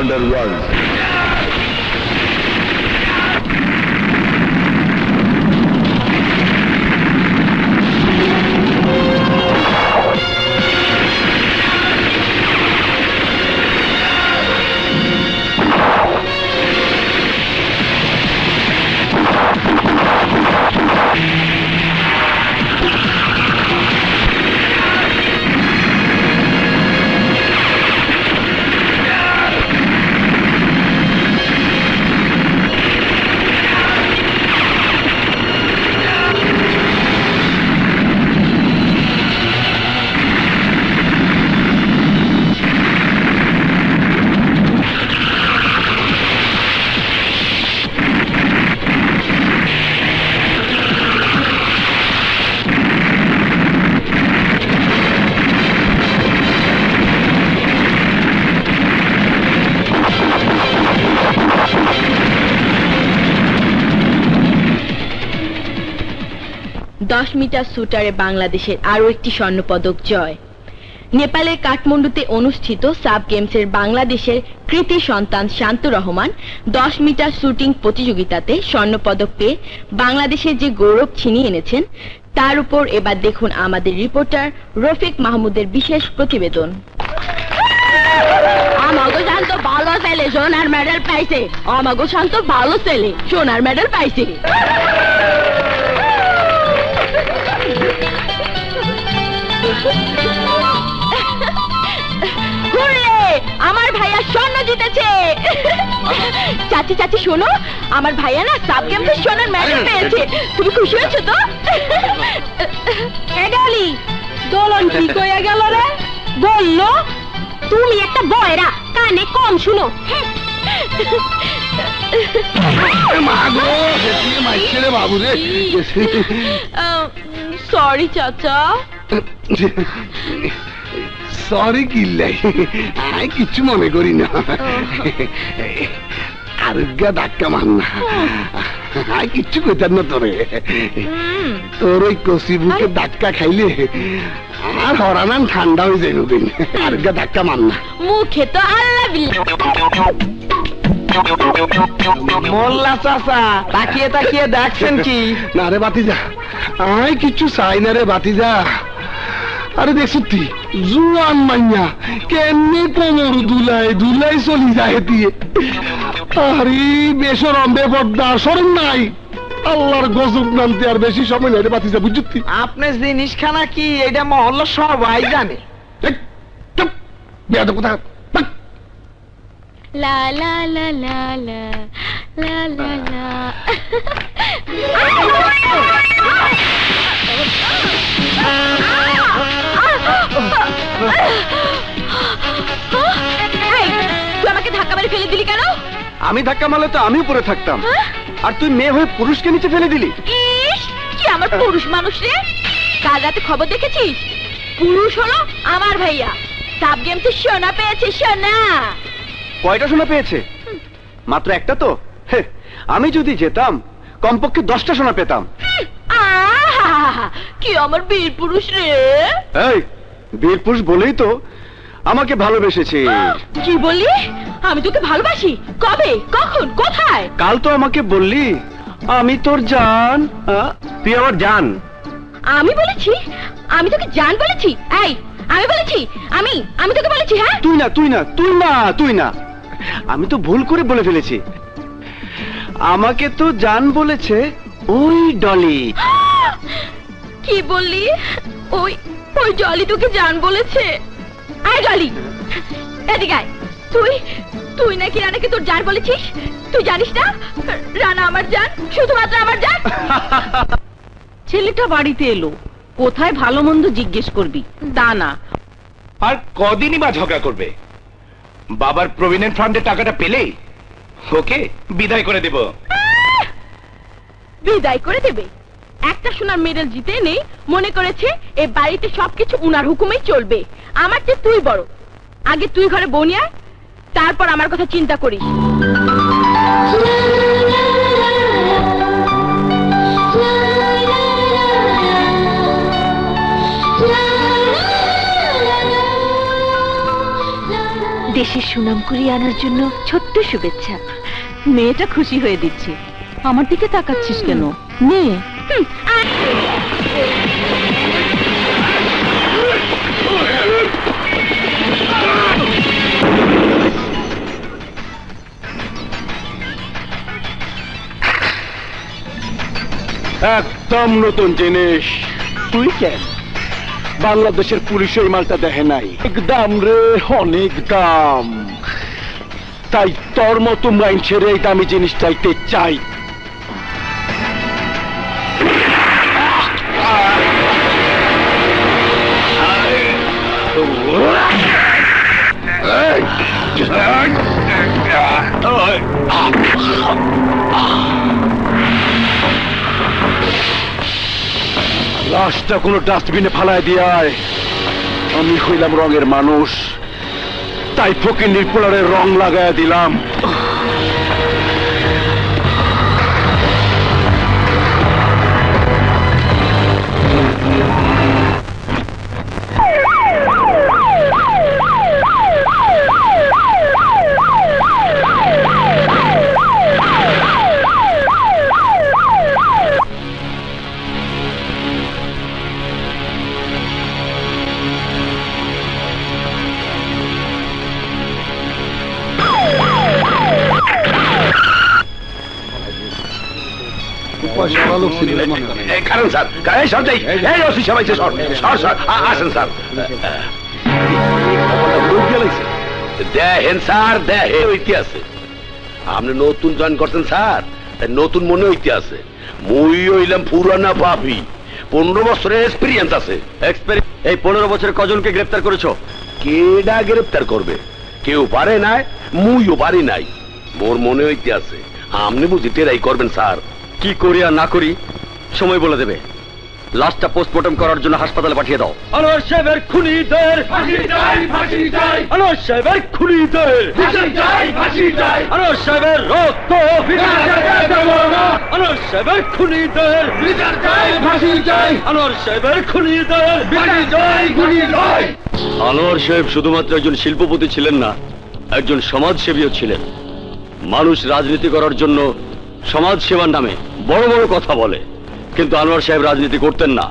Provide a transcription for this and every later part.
underworld. দশ metre শুটারে বাংলাদেশের আরো একটি স্বর্ণপদক জয়। নেপালের কাঠমান্ডুতে অনুষ্ঠিত সাব গেমসের বাংলাদেশের কৃতি সন্তান শান্ত রহমান 10 মিটার শুটিং প্রতিযোগিতাতে স্বর্ণপদক পেয়ে বাংলাদেশের যে গৌরব ছিনিয়ে এনেছেন তার উপর এবার দেখুন আমাদের রিপোর্টার রফিক মাহমুদের বিশেষ প্রতিবেদন। আমাগো শান্ত ভালো ছেলে সোনার মেডেল পাইছে, আমাগো শান্ত ভালো ছেলে সোনার মেডেল পাইছে। আমার ভাইয়া স্বর্ণ জিতেছে। চাচি চাচি শোনো, আমার ভাইয়া না সাব গেমসে স্বর্ণের মেডেল পেয়েছে। তুমি খুশি হয়েছো তো? এডালি দোলন কি কইয়া গেল রে? বললো তুমি একটা বয়রা, কানে কম শুনো। সরি চাচা। সরি কিল্লাই, আমি কিচ্ছু মনে করি না। আর ধাক্কা মার না, আমি কিচ্ছু কইতাম না তোরে। তোর ওই কষি বুকে ধাক্কা খাইলে আর হরানান ঠান্ডা হয়ে যাইব। আর ধাক্কা মার না। মুখে তো আল্লাহ মোল্লা চাচা তাকিয়ে তাকিয়ে দেখছেন কি? না রে বাতিজা, আমি কিচ্ছু চাই না রে বাতিজা। আরে দেখছ তুই জুয়ান মাইয়া কেমনি কোমর দুলাই দুলাই চলি যায় দিয়ে। আরে বেসরম বেপর্দা শরম নাই। আল্লাহর গজব নামতে আর বেশি সময় নাই রে বাতিজা, বুঝছি? আপনি জিনিসখানা কি এটা মহল্লা সবাই জানে। বেয়াদব কথা। লা লা লা লা লা লা লা লা। তুই আমাকে ধাক্কা মেরে ফেলে দিলি কেন? আমি ধাক্কা মারলে তো আমি উপরে থাকতাম, আর তুই মেয়ে হয়ে পুরুষকে নিচে ফেলে দিলি। ইস, কি আমার পুরুষ মানুষ রে! কাল রাতে খবর দেখেছিস? পুরুষ হলো আমার ভাইয়া, সাব গেমসে সোনা পেয়েছে। সোনা কয়টা সোনা পেয়েছে? মাত্র একটা তো। আমি যদি যেতাম কমপক্ষে 10টা সোনা পেতাম। কি আমার বীর পুরুষ রে! এই বীর পুরুষ বলেই তো আমাকে ভালোবেসেছে। কি বললি? আমি তোকে ভালোবাসি? কবে, কখন, কোথায়? কাল তো আমাকে বললি আমি তোর জান। তুই আমার জান। আমি বলেছি? আমি তোকে জান বলেছি? এই আমি বলেছি? আমি তোকে বলেছি? হ্যাঁ তুই না, তুই না, তুই না, তুই না। আমি তো ভুল করে বলে ফেলেছি। আমাকে তো জান বলেছে ওই ডলি। কি বললি? ওই ওই জলি তোকে জান বলেছে? আয় জলি, এদিকে আয়। তুই নাকি রানাকে তোর জান বলেছিস? তুই জানিস না রানা আমার জান, শুধুমাত্র আমার জান। ছেলেটা বাড়িতে এলো, কোথায় ভালো মন্দ জিজ্ঞেস করবি তা না। আর কদিনই বা ঝগড়া করবে? বাবার প্রভিডেন্ট ফান্ডের টাকাটা পেলেই ওকে বিদায় করে দেব। বিদায় করে দেবে? একটা সোনার মেডেল জিতে নেই মনে করেছে এই বাড়িতে সবকিছু উনার হুকুমেই চলবে। আমার চেয়ে তুই বড়। আগে তুই ঘরে বনিয়া, তারপর আমার কথা চিন্তা করিস। বাংলাদেশের সুনাম করিয়ে আনার জন্য ছোট্ট শুভেচ্ছা। মেয়েটা খুশি হয়ে দিচ্ছে, আমার দিকে তাকাচ্ছিস কেন? নে। একদম নতুন জিনিস। তুই কেন বাংলাদেশের পুলিশ এই মালটা দেখে নাই? একদম রে, অনেক দাম। তাই তোর মতো মাইন্সের এই দামি জিনিস চাইতে চাই। লাশটা কোনো ডাস্টবিনে ফালায় দিয়ায়। আমি হইলাম রঙের মানুষ, তাই ফকিন্নির পোলারের রং লাগায় দিলাম। পয়সা লোক ছিল রে মনে হয়। কারণ স্যার, এই সর যাই, এই ওসি সবাই সর সর সর, আসেন স্যার। দেখেন স্যার, দেখেন হইতে আছে। আপনি নতুন জয়েন করছেন স্যার, তাই নতুন মনে হইতে আছে। মুই হইলাম পুরানা পাপি, 15 বছরের এক্সপিরিয়েন্স আছে। এই 15 বছরে কজনকে গ্রেফতার করেছো? কেডা গ্রেপ্তার করবে? কেউ পারে নাই, মুইও পারি নাই। মোর মনে হইতে আছে আপনি বুঝি টেরাই করবেন স্যার। কি করি আর না করি সময় বলে দেবে। লাশটা পোস্টমর্টম করার জন্য হাসপাতালে পাঠিয়ে দাও। আনোয়ার সাহেবের খুনিদের ফাঁসি চাই, ফাঁসি চাই। আনোয়ার সাহেবের খুনিদের ফাঁসি চাই, ফাঁসি চাই। আনোয়ার সাহেবের রক্ত বিচার দেব না। আনোয়ার সাহেবের খুনিদের বিচার চাই, ফাঁসি চাই। আনোয়ার সাহেবের খুনিদের ফাঁসি চাই, ফাঁসি চাই। আনোয়ার সাহেব শুধুমাত্র একজন শিল্পপতি ছিলেন না, একজন সমাজসেবীও ছিলেন। মানুষ রাজনীতি করার জন্য সমাজ সেবার নামে বড় বড় কথা বলে, কিন্তু আনোয়ার সাহেব রাজনীতি করতেন না।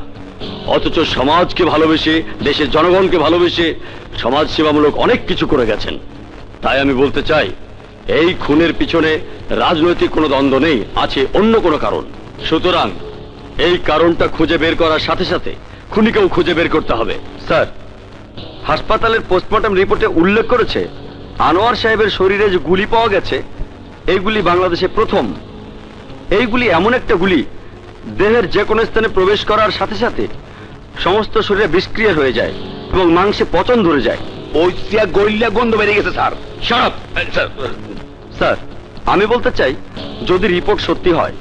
অথচ সমাজকে ভালোবেসে, দেশের জনগণকে ভালোবেসে সমাজ সেবামূলক অনেক কিছু করে গেছেন। তাই আমি বলতে চাই, এই খুনের পিছনে রাজনৈতিক কোনো দ্বন্দ্ব নেই, আছে অন্য কোনো কারণ। সুতরাং এই কারণটা খুঁজে বের করার সাথে সাথে খুনিকেও খুঁজে বের করতে হবে। স্যার, হাসপাতালের পোস্টমর্টম রিপোর্টে উল্লেখ করেছে আনোয়ার সাহেবের শরীরে যে গুলি পাওয়া গেছে, এইগুলি বাংলাদেশে প্রথম। এইগুলি এমন একটা গুলি, দেহের যে কোনো স্থানে প্রবেশ করার সাথে সাথে সমস্ত শরীরে বিষক্রিয়া হয়ে যায় এবং মাংসে পচন ধরে যায়। ওই গইল্লা গন্ধ বেরিয়ে গেছে স্যার। স্যার, আমি বলতে চাই, যদি রিপোর্ট সত্যি হয়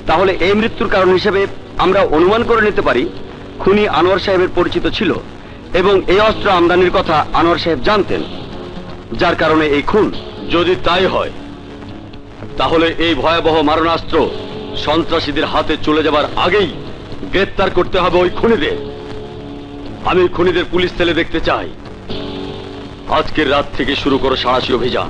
তাহলে এই মৃত্যুর কারণ হিসেবে আমরা অনুমান করে নিতে পারি খুনি আনোয়ার সাহেবের পরিচিত ছিল এবং এই অস্ত্র আমদানির কথা আনোয়ার সাহেব জানতেন, যার কারণে এই খুন। যদি তাই হয় তাহলে এই ভয়াবহ মারণাস্ত্র সন্ত্রাসীদের হাতে চলে যাবার আগেই গ্রেফতার করতে হবে ওই খুনিদের। আমি খুনিদের পুলিশ সেলে দেখতে চাই। আজকের রাত থেকে শুরু করো সাঁড়াশি অভিযান।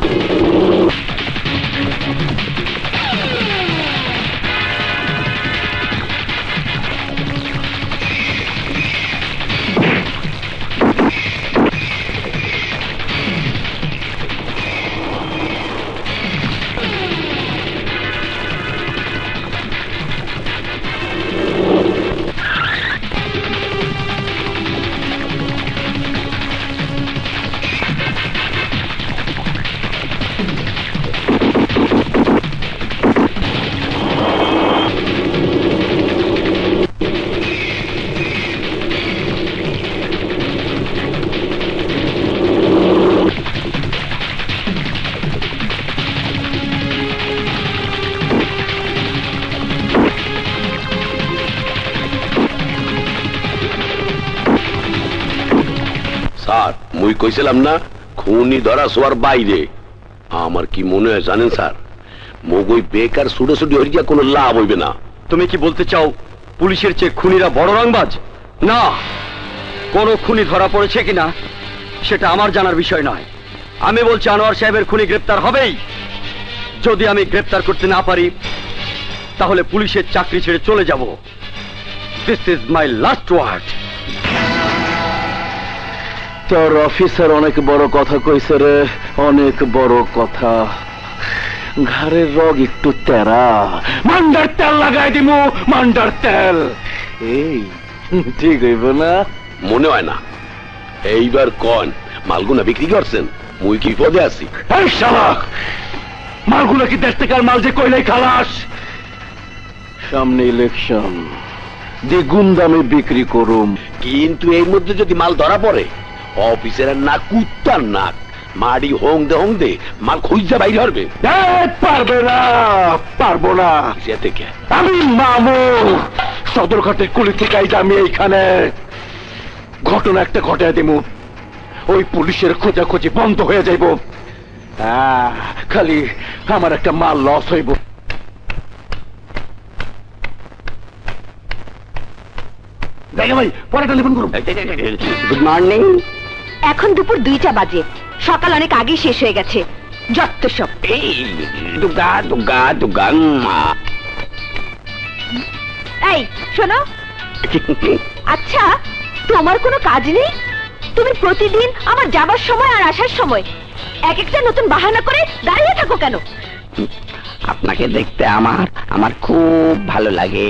স্যার, মুই কইছিলাম না খুনি ধরা শোয়ার বাইরে। আমার কি মনে হয় জানেন স্যার, মগই বেকার ছুটোছুটি হইয়া কোনো লাভ হইবে না। তুমি কি বলতে চাও পুলিশের চেয়ে খুনিরা বড় রংবাজ? না, কোন খুনি ধরা পড়েছে কিনা সেটা আমার জানার বিষয় নয়। আমি বলছি আনোয়ার সাহেবের খুনি গ্রেপ্তার হবেই। যদি আমি গ্রেপ্তার করতে না পারি তাহলে পুলিশের চাকরি ছেড়ে চলে যাব। This is my last word. তোর অফিসার অনেক বড় কথা কইছে রে, অনেক বড় কথা। ঘাড়ের রগ একটু তেরা, মান্ডার তেল লাগাই দিমু, মান্ডার তেল। এই ঠিক হইব না? মনে হয় না। এইবার কন মালগুনা বিক্রি করছেন? মুই কি পদে আছি? এই শালা, মালগুনা কি দেশ থেকে মাল যে কইলাই খালাস? সামনে ইলেকশন, দ্বিগুণ দামে বিক্রি করুম। কিন্তু এই মধ্যে যদি মাল ধরা পড়ে, অফিসারের নাক কুত্তার নাক, মাড়ি হোং দে মাল খুঁজতে বাইরে হবে। পারবে না, পারবো না। থেকে আমি মামু সদরঘাটের কুলি থেকে আমি এইখানে ঘটনা একটা ঘটে দেবো। ওই পুলিশের খোঁজাখুঁজি বন্ধ হয়ে যাইব। খালি আমার একটা মাল লস হইব। ভাই পরে টেলিফোন করুন। Good morning. এখন দুপুর 2টা বাজে, সকাল অনেক আগেই শেষ হয়ে গেছে। যত সব। এই দুগা দুগা দুগা মা। এই শোনো, আচ্ছা তোমার কোনো কাজ নেই? তুমি প্রতিদিন আমার যাবার সময় আর আসার সময় এক একটা নতুন বাহানা করে দাঁড়িয়ে থাকো কেন? আপনাকে দেখতে আমার খুব ভালো লাগে।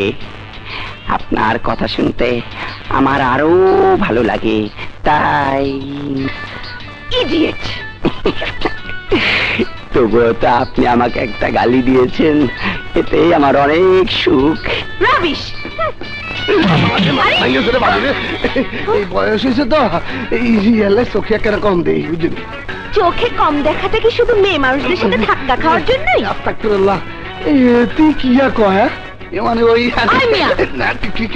আপনার কথা শুনতে আমার আরো ভালো লাগে, তাই। ইডিয়েট। তবুও তো আপনি আমাকে একটা গালি দিয়েছেন, এতেই আমার অনেক সুখ। রাবিশ। এই বয়স হয়েছে তো এই চোখে কেন কম দেই বুঝলি? চোখে কম দেখাটা কি শুধু মেয়ে মানুষদের সাথে ধাক্কা খাওয়ার জন্যই? আস্তাগফিরুল্লাহ। তুই কি কয়? মানে ওই আই মিয়া,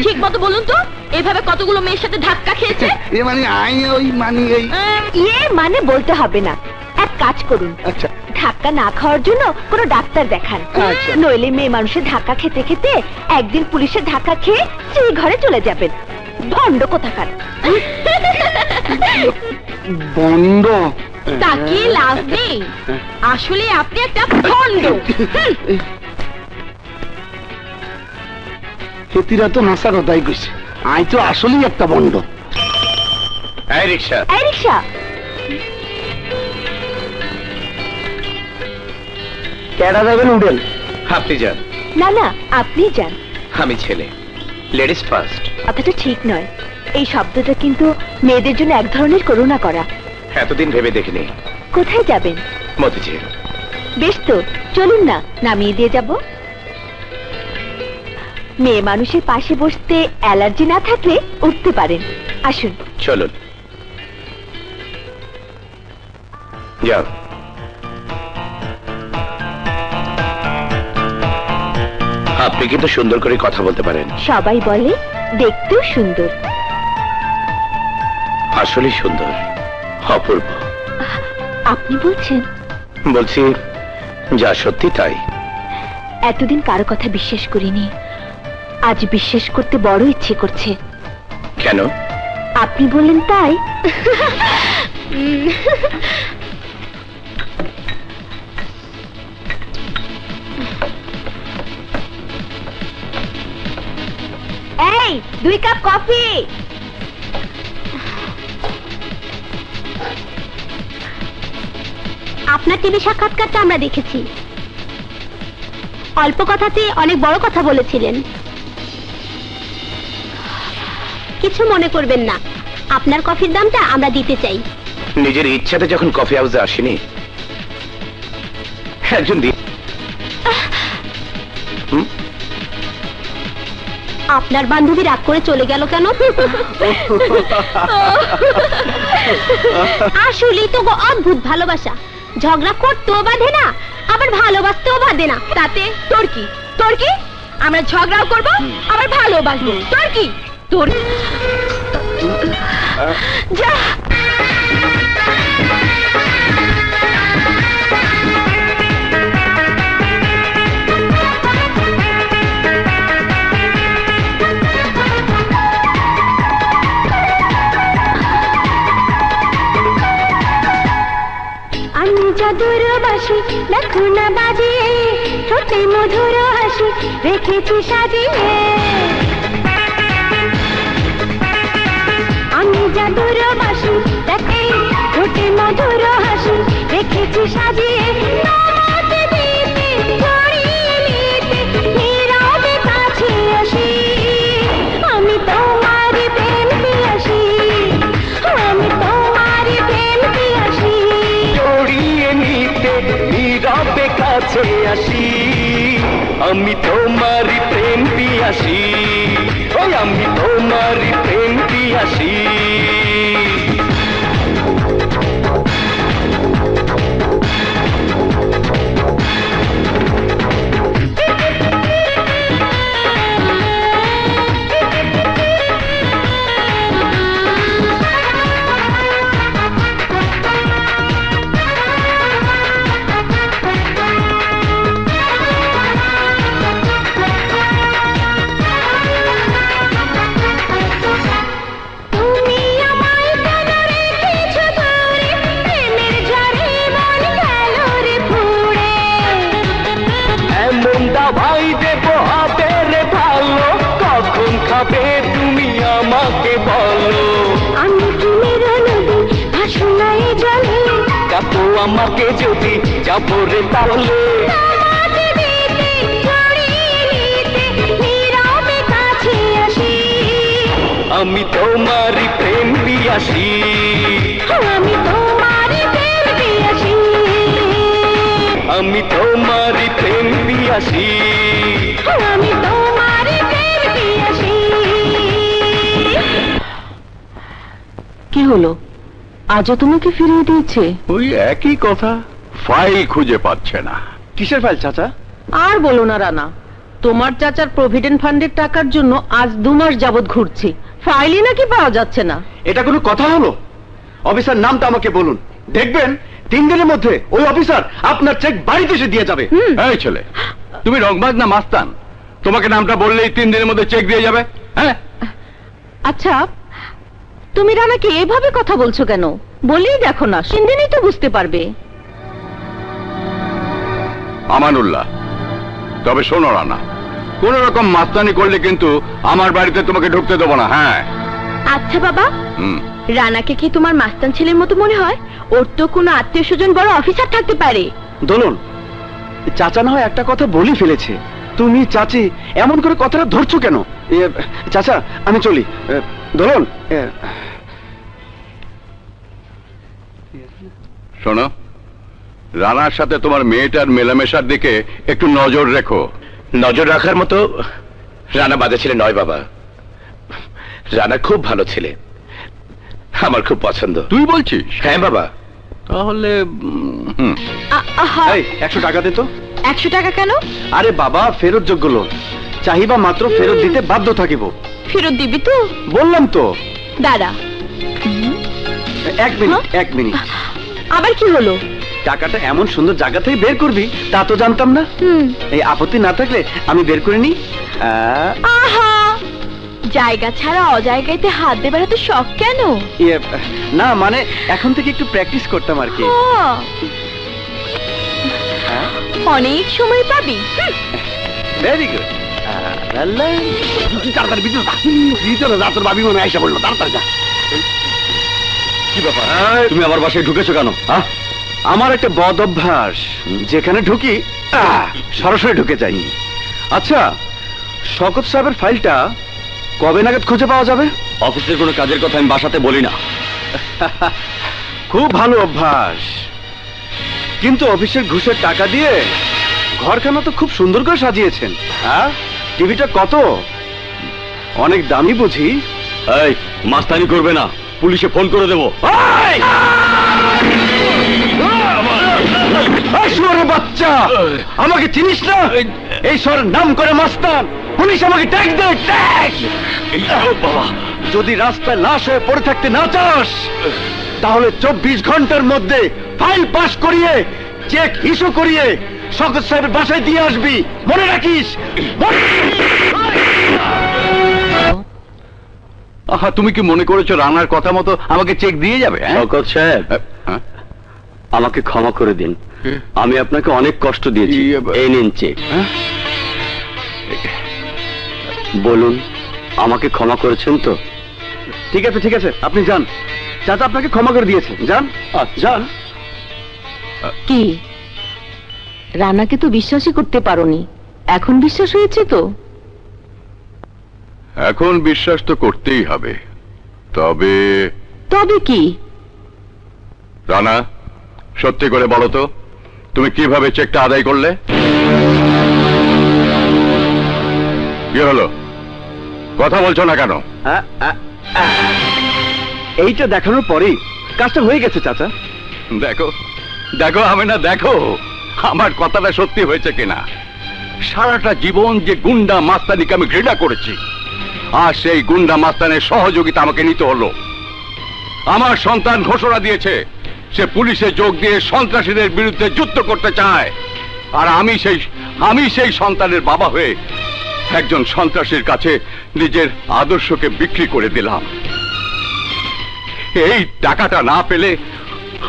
ঠিক মতো বলুন তো, এভাবে কতগুলো মেয়ের সাথে ধাক্কা খেয়েছে? মানে আই ওই মানে এই ইয়ে মানে বলতে হবে না। এক কাজ করুন, আচ্ছা ধাক্কা না খাওয়ার জন্য কোনো ডাক্তার দেখান। আচ্ছা। নইলে মেয়ে মানুষের ধাক্কা খেতে খেতে একদিন পুলিশের ধাক্কা খেয়ে সেই ঘরে চলে যাবেন। ভণ্ড কোথাকার। বন্ধ। তাকিয়ে লাভ নেই, আসলে আপনি একটা ভণ্ড। খেতিরা তো নাসা কথাই কইছে, আই তো আসলেই একটা বন্ড। এই রিক্সা। এই রিক্সা। কেডা যাবেন উঠেন? আপনি যান। না না, আপনি যান। আমি ছেলে, লেডিস ফার্স্ট। কথাটা ঠিক নয়। এই শব্দটা কিন্তু মেয়েদের জন্য এক ধরনের করুণা করা। এতদিন ভেবে দেখিনি। কোথায় যাবেন? মতিঝিল। বেশ তো, চলুন না, নামিয়ে দিয়ে যাব। মেয়ে মানুষের পাশে বসতে অ্যালার্জি না থাকলে উঠতে পারেন। আসুন। চলুন। যাও। আপনি কিন্তু সুন্দর করে কথা বলতে পারেন। সবাই বলে দেখতেও সুন্দর। আসলে সুন্দর, অপূর্ব। আপনি বলছেন? বলছি যা সত্যি তাই। এতদিন কারো কথা বিশ্বাস করিনি, আজ বিশ্বাস করতে বড় ইচ্ছে করছে। কেন? আপনি বললেন তাই। এই 2 কাপ কফি। আপনার টিভি সাক্ষাৎকারটা আমরা দেখেছি। অল্প কথাতে অনেক বড় কথা বলেছিলেন। কিছু মনে করবেন না, আপনার কফির দামটা আমরা দিতে চাই। নিজের ইচ্ছাতে যখন কফি হাউসে আসিনি, একজন আপনার বান্ধবী রাগ করে চলে গেল কেন? আসলেই তো অদ্ভুত ভালোবাসা। ঝগড়া করতেও বাধে না, আবার ভালোবাসতেও বাধে না। তাতে তোর কি? তোর কি? আমরা ঝগড়াও করবো আবার ভালোবাসবো। তোর কি? তোর যা। খুনা বাজিয়ে ঠোঁটে মধুর হাসি রেখেছি সাজিয়ে আমি জাদুর বাসি তাকে ঠোঁটে মধুর হাসি রেখেছি সাজিয়ে নামাতে দিতে জড়িয়ে নিতে নীরবে কাছে আসি আমি তোমার প্রেম পিয়াসি আমি তোমার প্রেম পিয়াসি জড়িয়ে নিতে নীরবে কাছে আসি আমি তোমারই প্রেম পিয়াসি ওই আমি তোমারই প্রেম পিয়াসি তুমি আমায় কেন রেখেছো দূরে প্রেমের ঝড়ে মন গেল রে পুড়ে এমন দাবাই দেব হবে রে ভালো কখন খাবে তুমি আমাকে বলো আমি কি নিরনদী ভাসুনাই জলে দেখো আমাকে যদি যাবো রে তাহলে নামাতে দিতে জড়িয়ে নিতে নীরবে কাছে আসি আমি তোমারই প্রেম পিয়াসি আমি তোমার প্রেম পিয়াসি আমি তোমারই প্রেম পিয়াসি আমি তোমার প্রেম পিয়াসি কি হলো, আজও তোমাকে ফিরিয়ে দিয়েছে? ওই একই কথা, ফাইল খুঁজে পাচ্ছে না। কিসের ফাইল চাচা? আর বলো না রানা, তোমার চাচার প্রভিডেন্ট ফান্ডের টাকার জন্য আজ 2 মাস যাবৎ ঘুরছি, ফাইলই নাকি পাওয়া যাচ্ছে না। এটা কোনো কথা হলো? অফিসার নামটা আমাকে বলুন, দেখবেন 3 দিনের মধ্যে ওই অফিসার আপনার চেক বাড়িতে এসে দিয়ে যাবে। এই ছেলে, তুমি রংবাজ না মাস্তান? তোমাকে নামটা বললেই 3 দিনের মধ্যে চেক দিয়ে যাবে? হ্যাঁ, আচ্ছা, তুমি রানাকে এভাবে কথা বলছো কেন? বলেই দেখো না, 3 দিনই তো বুঝতে পারবে। আমানুল্লাহ, তবে শোনো রানা, কোন রকম মাস্তানি করলে কিন্তু আমার বাড়িতে তোমাকে ঢুকতে দেবো না। হ্যাঁ। আচ্ছা বাবা, হুম। রানাকে কি তোমার মাস্তান ছেলের মতো মনে হয়? ওর তো কোনো আত্মীয় স্বজন বড় অফিসার থাকতে পারে। দোলন, চাচা না হয় একটা কথা বলি ফেলেছে, তুমি চাচি এমন করে কথাটা ধরছো কেন? চাচা আমি চলি। দোলন, শোনো, রানার সাথে তোমার মেয়েটার মেলামেশার দিকে একটু নজর রেখো। নজর রাখার মতো রানা বাজে ছেলে নয় বাবা। রানা খুব ভালো ছেলে, আমার খুব পছন্দ। তুই বলছিস? হ্যাঁ বাবা। তাহলে হুম। আহা, 100 টাকা দে তো। 100 টাকা কেন? আরে বাবা, ফেরত যোগ্য লোন, চাহিবা মাত্র ফেরত দিতে বাধ্য থাকিব। ফেরত দিবি তো? বললাম তো। দাঁড়া, 1 মিনিট 1 মিনিট। আবার কি হলো? টাকাটা এমন সুন্দর জায়গা থেকে বের করবি তা তো জানতাম না। এই আপত্তি না থাকলে আমি বের করে নি। আহা, জায়গা ছাড়া অজায়গাতে হাত দেবার এত শখ কেন? না মানে এখন থেকে একটু প্র্যাকটিস করতাম আর কি। অনেক সময় পাবি। Very good. তাড়াতাড়ি ভিতরে যা, তোর ভাবি মনে আইসা বললো, তাড়াতাড়ি যা। কি ব্যাপার, তুমি আমার বাসায় ঢুকেছো কেন? আমার একটা বদ অভ্যাস, যেখানে ঢুকি সরাসরি ঢুকে যাই। আচ্ছা, শওকত সাহেবের ফাইলটা কবে নাগাদ খুঁজে পাওয়া যাবে? অফিসের কোনো কাজের কথা আমি বাসাতে বলি না। খুব ভালো অভ্যাস, কিন্তু অফিসের ঘুষের টাকা দিয়ে ঘরখানা তো খুব সুন্দর করে সাজিয়েছেন। হ্যাঁ, টিভিটা কত? অনেক দামি বুঝি? এই, মাস্তানি করবে না, পুলিশে ফোন করে দেবো। শুয়োরের বাচ্চা, আমাকে চিনিস না? এই শহরের নাম করে মাস্তান, পুলিশ আমাকে ট্যাক্স দেয়, ট্যাক্স। বাবা, যদি রাস্তায় লাশ হয়ে পড়ে থাকতে না চাস, তাহলে 24 ঘন্টার মধ্যে ফাইল পাস করিয়ে চেক ইস্যু করিয়ে শওকত সাহেবের বাসায় দিয়ে আসবি, মনে রাখিস। আহা, তুমি কি মনে করেছো রানার কথা মতো আমাকে চেক দিয়ে যাবে? শওকত সাহেব, হ্যাঁ? আমাকে ক্ষমা করে দিন, আমি আপনাকে অনেক কষ্ট দিয়েছি। এই নিন চেক। বলুন, আমাকে ক্ষমা করেছেন তো? ঠিক আছে ঠিক আছে, আপনি যান। চাচা আপনাকে ক্ষমা করে দিয়েছে, যান যান। কি রানাকে তো বিশ্বাসই করতে পারোনি, এখন বিশ্বাস হয়েছে তো? এখন বিশ্বাস তো করতেই হবে। তবে তবে কি? রানা, সত্যি করে বলো তো, তুমি কিভাবে চেকটা আদায় করলে? কি হলো, কথা বলছো না কেন? এইটা দেখানোর পরেই কাজটা হয়ে গেছে চাচা। দেখো দেখো আমি না, দেখো আমার কথাটা সত্যি হয়েছে কিনা। সারাটা জীবন যে গুন্ডা মাস্তানিকে আমি ঘৃণা করেছি, আর সেই গুন্ডা মাস্তানের সহযোগিতা আমাকে নিতে হলো। আমার সন্তান ঘোষণা দিয়েছে সে পুলিশে যোগ দিয়ে সন্ত্রাসীদের বিরুদ্ধে যুদ্ধ করতে চায়, আর আমি সেই সন্তানের বাবা হয়ে একজন সন্ত্রাসীর কাছে নিজের আদর্শকে বিক্রি করে দিলাম। এই টাকাটা না পেলে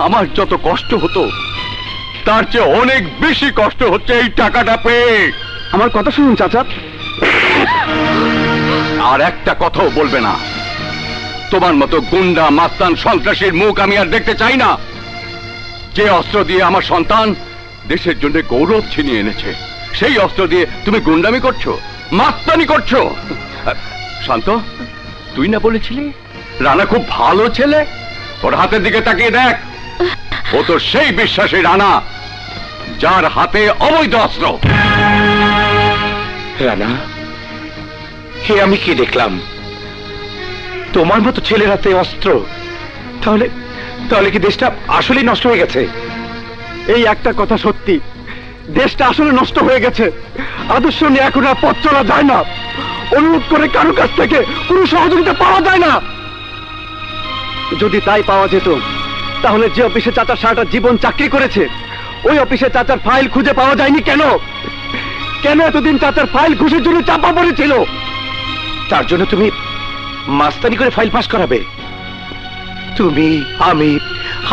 আমার যত কষ্ট হতো, তার চেয়ে অনেক বেশি কষ্ট হচ্ছে এই টাকাটা পেয়ে। আমার কথা শুনুন চাচা। আর একটা কথাও বলবে না। তোমার মতো গুন্ডা মাস্তান সন্ত্রাসীর মুখ আমি আর দেখতে চাই না। যে অস্ত্র দিয়ে আমার সন্তান দেশের জন্য গৌরব ছিনিয়ে এনেছে, সেই অস্ত্র দিয়ে তুমি গুন্ডামি করছো, মাস্তানি করছো। শান্ত, তুই না বলেছিলি রানা খুব ভালো ছেলে? ওর হাতের দিকে তাকিয়ে দেখ, ও তো সেই বিশ্বাসী রানা যার হাতে অবৈধ অস্ত্র। রানা, হে আমি কি দেখলাম? তোমার মতো ছেলের হাতে অস্ত্র? তাহলে তাহলে কি দেশটা আসলেই নষ্ট হয়ে গেছে? এই একটা কথা সত্যি, দেশটা আসলে নষ্ট হয়ে গেছে। আদর্শ নিয়ে এখন আর পথ চলা যায় না। অনুরোধ করে কারো কাছ থেকে কোনো সহযোগিতা পাওয়া যায় না। যদি তাই পাওয়া যেত, তাহলে যে অফিসে চাচা সারাটা জীবন চাকরি করেছে, ওই অফিসে চাচার ফাইল খুঁজে পাওয়া যায়নি কেন? কেন এতদিন চাচার ফাইল ঘুষের জন্য চাপা পড়েছিল? তার জন্য তুমি মাস্তানি করে ফাইল পাস করাবে? তুমি,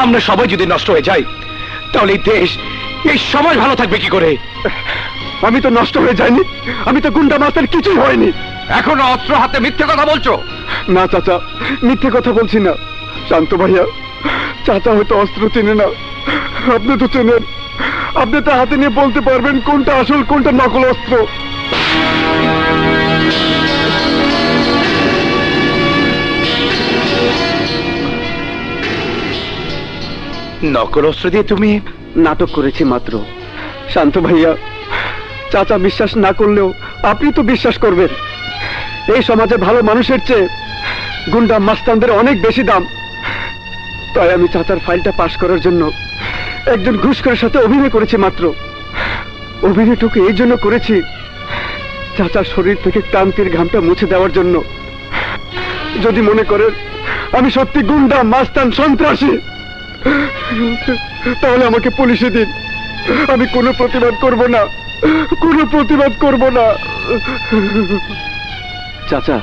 আমরা সবাই যদি নষ্ট হয়ে যাই, তাহলে এই দেশ, এই সমাজ ভালো থাকবে কি করে? আমি তো নষ্ট হয়ে যাইনি, আমি তো গুন্ডা মাস্তান কিছুই হয়নি। এখনো অস্ত্র হাতে মিথ্যে কথা বলছো? না চাচা, মিথ্যে কথা বলছি না। শান্ত ভাইয়া, চাচা হয়তো অস্ত্র চেনে না, আপনি তো চেনেন। আপনি তো হাতে নিয়ে বলতে পারবেন কোনটা আসল কোনটা নকল অস্ত্র। নকল অস্ত্র দিয়ে তুমি নাটক করেছি মাত্র। শান্ত ভাইয়া, চাচা বিশ্বাস না করলেও আপনি তো বিশ্বাস করবেন। এই সমাজে ভালো মানুষের চেয়ে গুন্ডা মাস্তানদের অনেক বেশি দাম। তাই আমি চাচার ফাইলটা পাস করার জন্য একজন ঘুষখোরের সাথে অভিনয় করেছি মাত্র। অভিনয়টুকু এই জন্য করেছি, চাচার শরীর থেকে ক্লান্তির ঘামটা মুছে দেওয়ার জন্য। যদি মনে করেন আমি সত্যি গুন্ডা মাস্তান সন্ত্রাসী, তাহলে আমাকে পুলিশে দিন। আমি কোনো প্রতিবাদ করব না, কোনো প্রতিবাদ করব না। চাচা,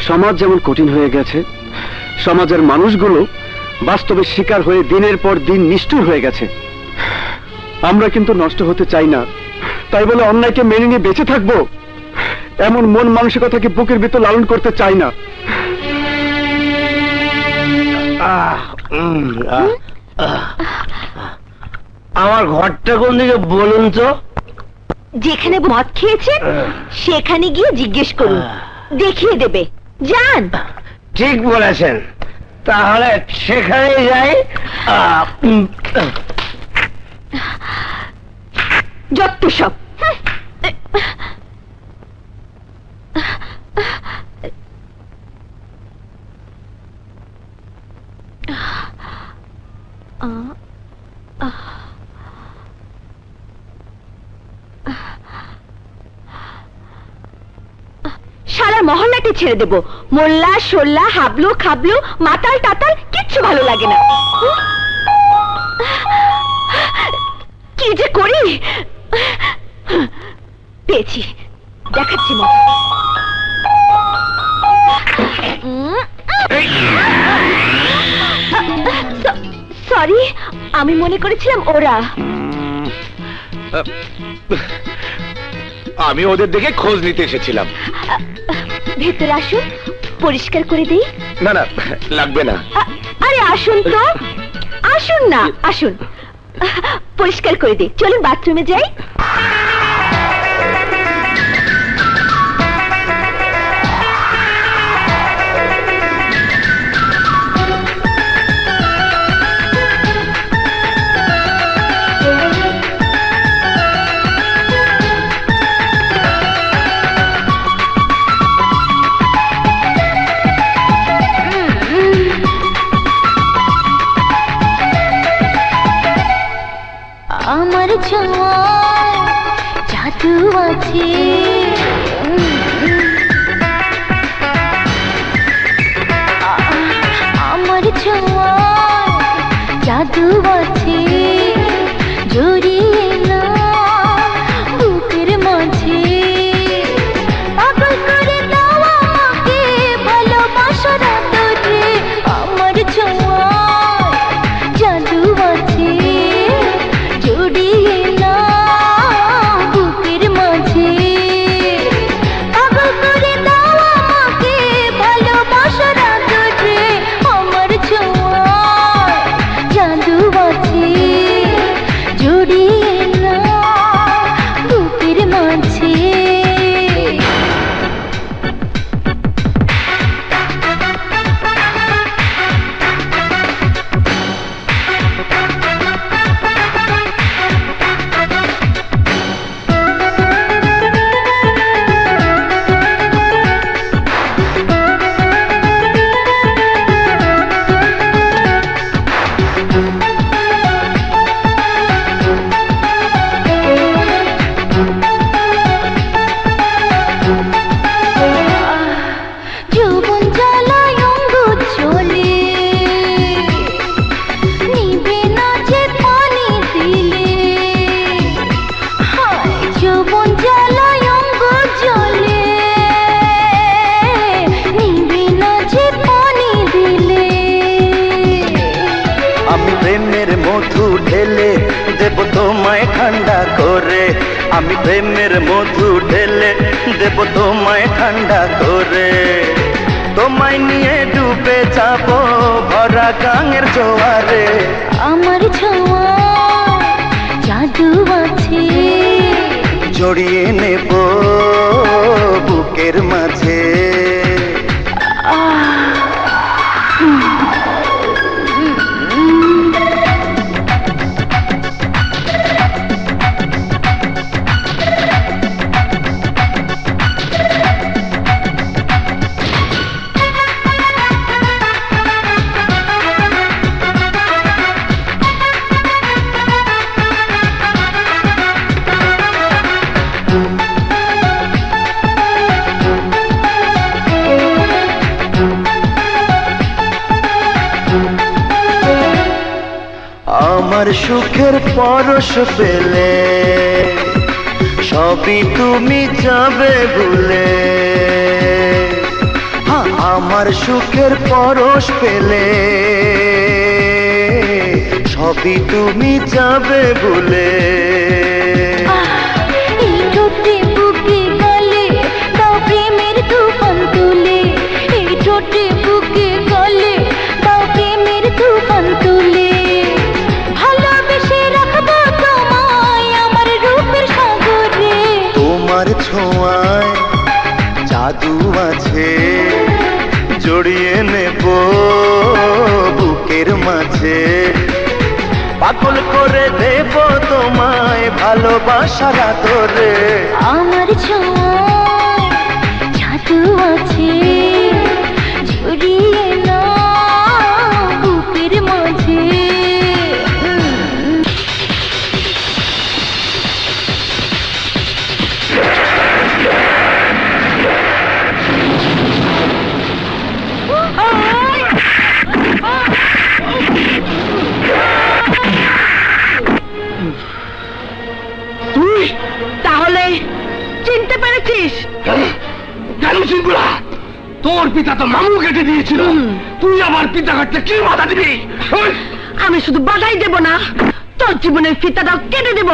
সমাজ যেমন কঠিন হয়ে গেছে, সমাজের মানুষগুলো বাস্তবে শিকার হয়ে দিনের পর দিন নিষ্ঠুর হয়ে গেছে। আমরা কিন্তু নষ্ট হতে চাই না, তাই বলে অন্যায়কে মেনে নিয়ে বেঁচে থাকবো এমন মন মানসিকতাকে বুকের ভিতর লালন করতে চাই না। আমার ঘরটা কোন দিকে বলুন তো? যেখানে মদ খেয়েছেন সেখানে গিয়ে জিজ্ঞেস করুন, দেখিয়ে দেবে। যান। ঠিক বলেছেন, তাহলে সেখানে যাই। যত সব। সারা মহল্লাকে ছেড়ে দেব। মোল্লা সোল্লা হাবলু খাবলু মাতাল টাতাল কিচ্ছু ভালো লাগে না। কি যে করি, পেয়েছি, দেখাচ্ছি মজা। সরি সরি, আমি মনে করেছিলাম ওরা। আমি ওদের দেখে খোঁজ নিতে এসেছিলাম। ভেতরে আসুন, পরিষ্কার করে দিই। না না, লাগবে না। আরে আসুন তো, আসুন না, আসুন, পরিষ্কার করে দিই। চলুন বাথরুমে যাই। আমার ছোঁয়ায় জাদু আছে, আমার ছোঁয়ায় জাদু আছে, জড়িয়ে না বুকের মাঝে, পাগল করে দাও আমাকে ভালোবাসার আদরে। আমার ছোঁয়ায় জাদু আছে, জড়িয়ে না বুকের মাঝে, পাগল করে দাও আমাকে ভালোবাসার আদরে। আমার ছোঁয়ায় জাদু আছে, জড়িয়ে না বুকের মাঝে। যৌবন জ্বালায় অঙ্গ জ্বলে, নিভে না যে পানি দিলে। হায় যৌবন জ্বালায় অঙ্গ জ্বলে, নিভে না যে পানি দিলে। আমি প্রেমের মধু ঢেলে দেব তোমায় ঠান্ডা করে, আমি প্রেমের মধু ঢেলে দেব তোমায় ঠান্ডা করে। তোমায় নিয়ে ডুবে যাব ভরা গাঙের জোয়ারে। আমার ছোঁয়ায় জাদু আছে, জড়িয়ে নেব বুকের মাঝে। আমার সুখের পরশ পেলে সবই তুমি যাবে ভুলে। আমার সুখের পরশ পেলে সবই তুমি যাবে ভুলে। এই ঠোঁটে বুকে গলে দাও প্রেমের তুফান তুলে, এই ঠোঁটে বুকে গলে দাও প্রেমের তুফান তুলে। ভালোবেসে রাখবো তোমায় আমার রূপের সাগরে। তোমার ছোঁয়ায় জাদু আছে, জড়িয়ে নেব বুকের মাঝে। পাগল করে দেব তোমায় ভালোবাসার আদরে। আমার ছোঁয়ায় জাদু আছে, জড়িয়ে না বুকের মাঝে। তুই তাহলে চিনতে পেরেছিস? কেন চিনব না? তোর পিতা তো মামু কেটে দিয়েছিল, তুই আমার পিতা কাটতে কি বাধা দিবি? ওই! আমি শুধু বাধাই দেব না, তোর জীবনের ফিতাটাও কেটে দেব।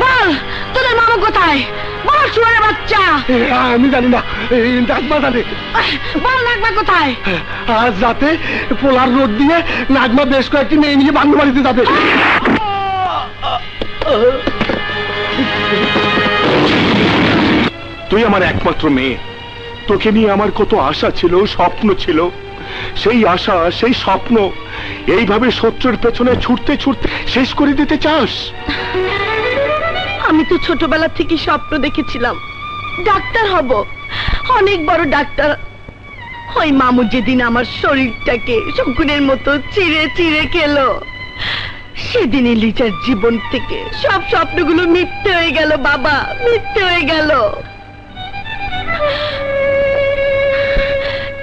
বল, তোদের মামা কোথায়? বল শুয়ারের বাচ্চা। আমি জানি না, নাজমা জানে। বল নাগমা কোথায়? আজ রাতে পোলার রোড দিয়ে নাজমা বেশ কয়েকটি মেয়ে নিয়ে বাংলা বাড়িতে যাবে। তুই আমার একমাত্র মেয়ে, তোকে নিয়ে আমার কত আশা ছিল, স্বপ্ন ছিল। সেই আশা, সেই স্বপ্ন এইভাবে শত্রুর পেছনে ছুটতে ছুটতে শেষ করে দিতে চাস? আমি তো ছোটবেলা থেকে স্বপ্ন দেখেছিলাম ডাক্তার হব, অনেক বড় ডাক্তার। ওই মামু যেদিন আমার শরীরটাকে শকুনের মতো চিড়ে চিড়ে খেলো, সেদিনই লিজার জীবন থেকে সব স্বপ্নগুলো মিথ্যে হয়ে গেল বাবা, মিথ্যে হয়ে গেল।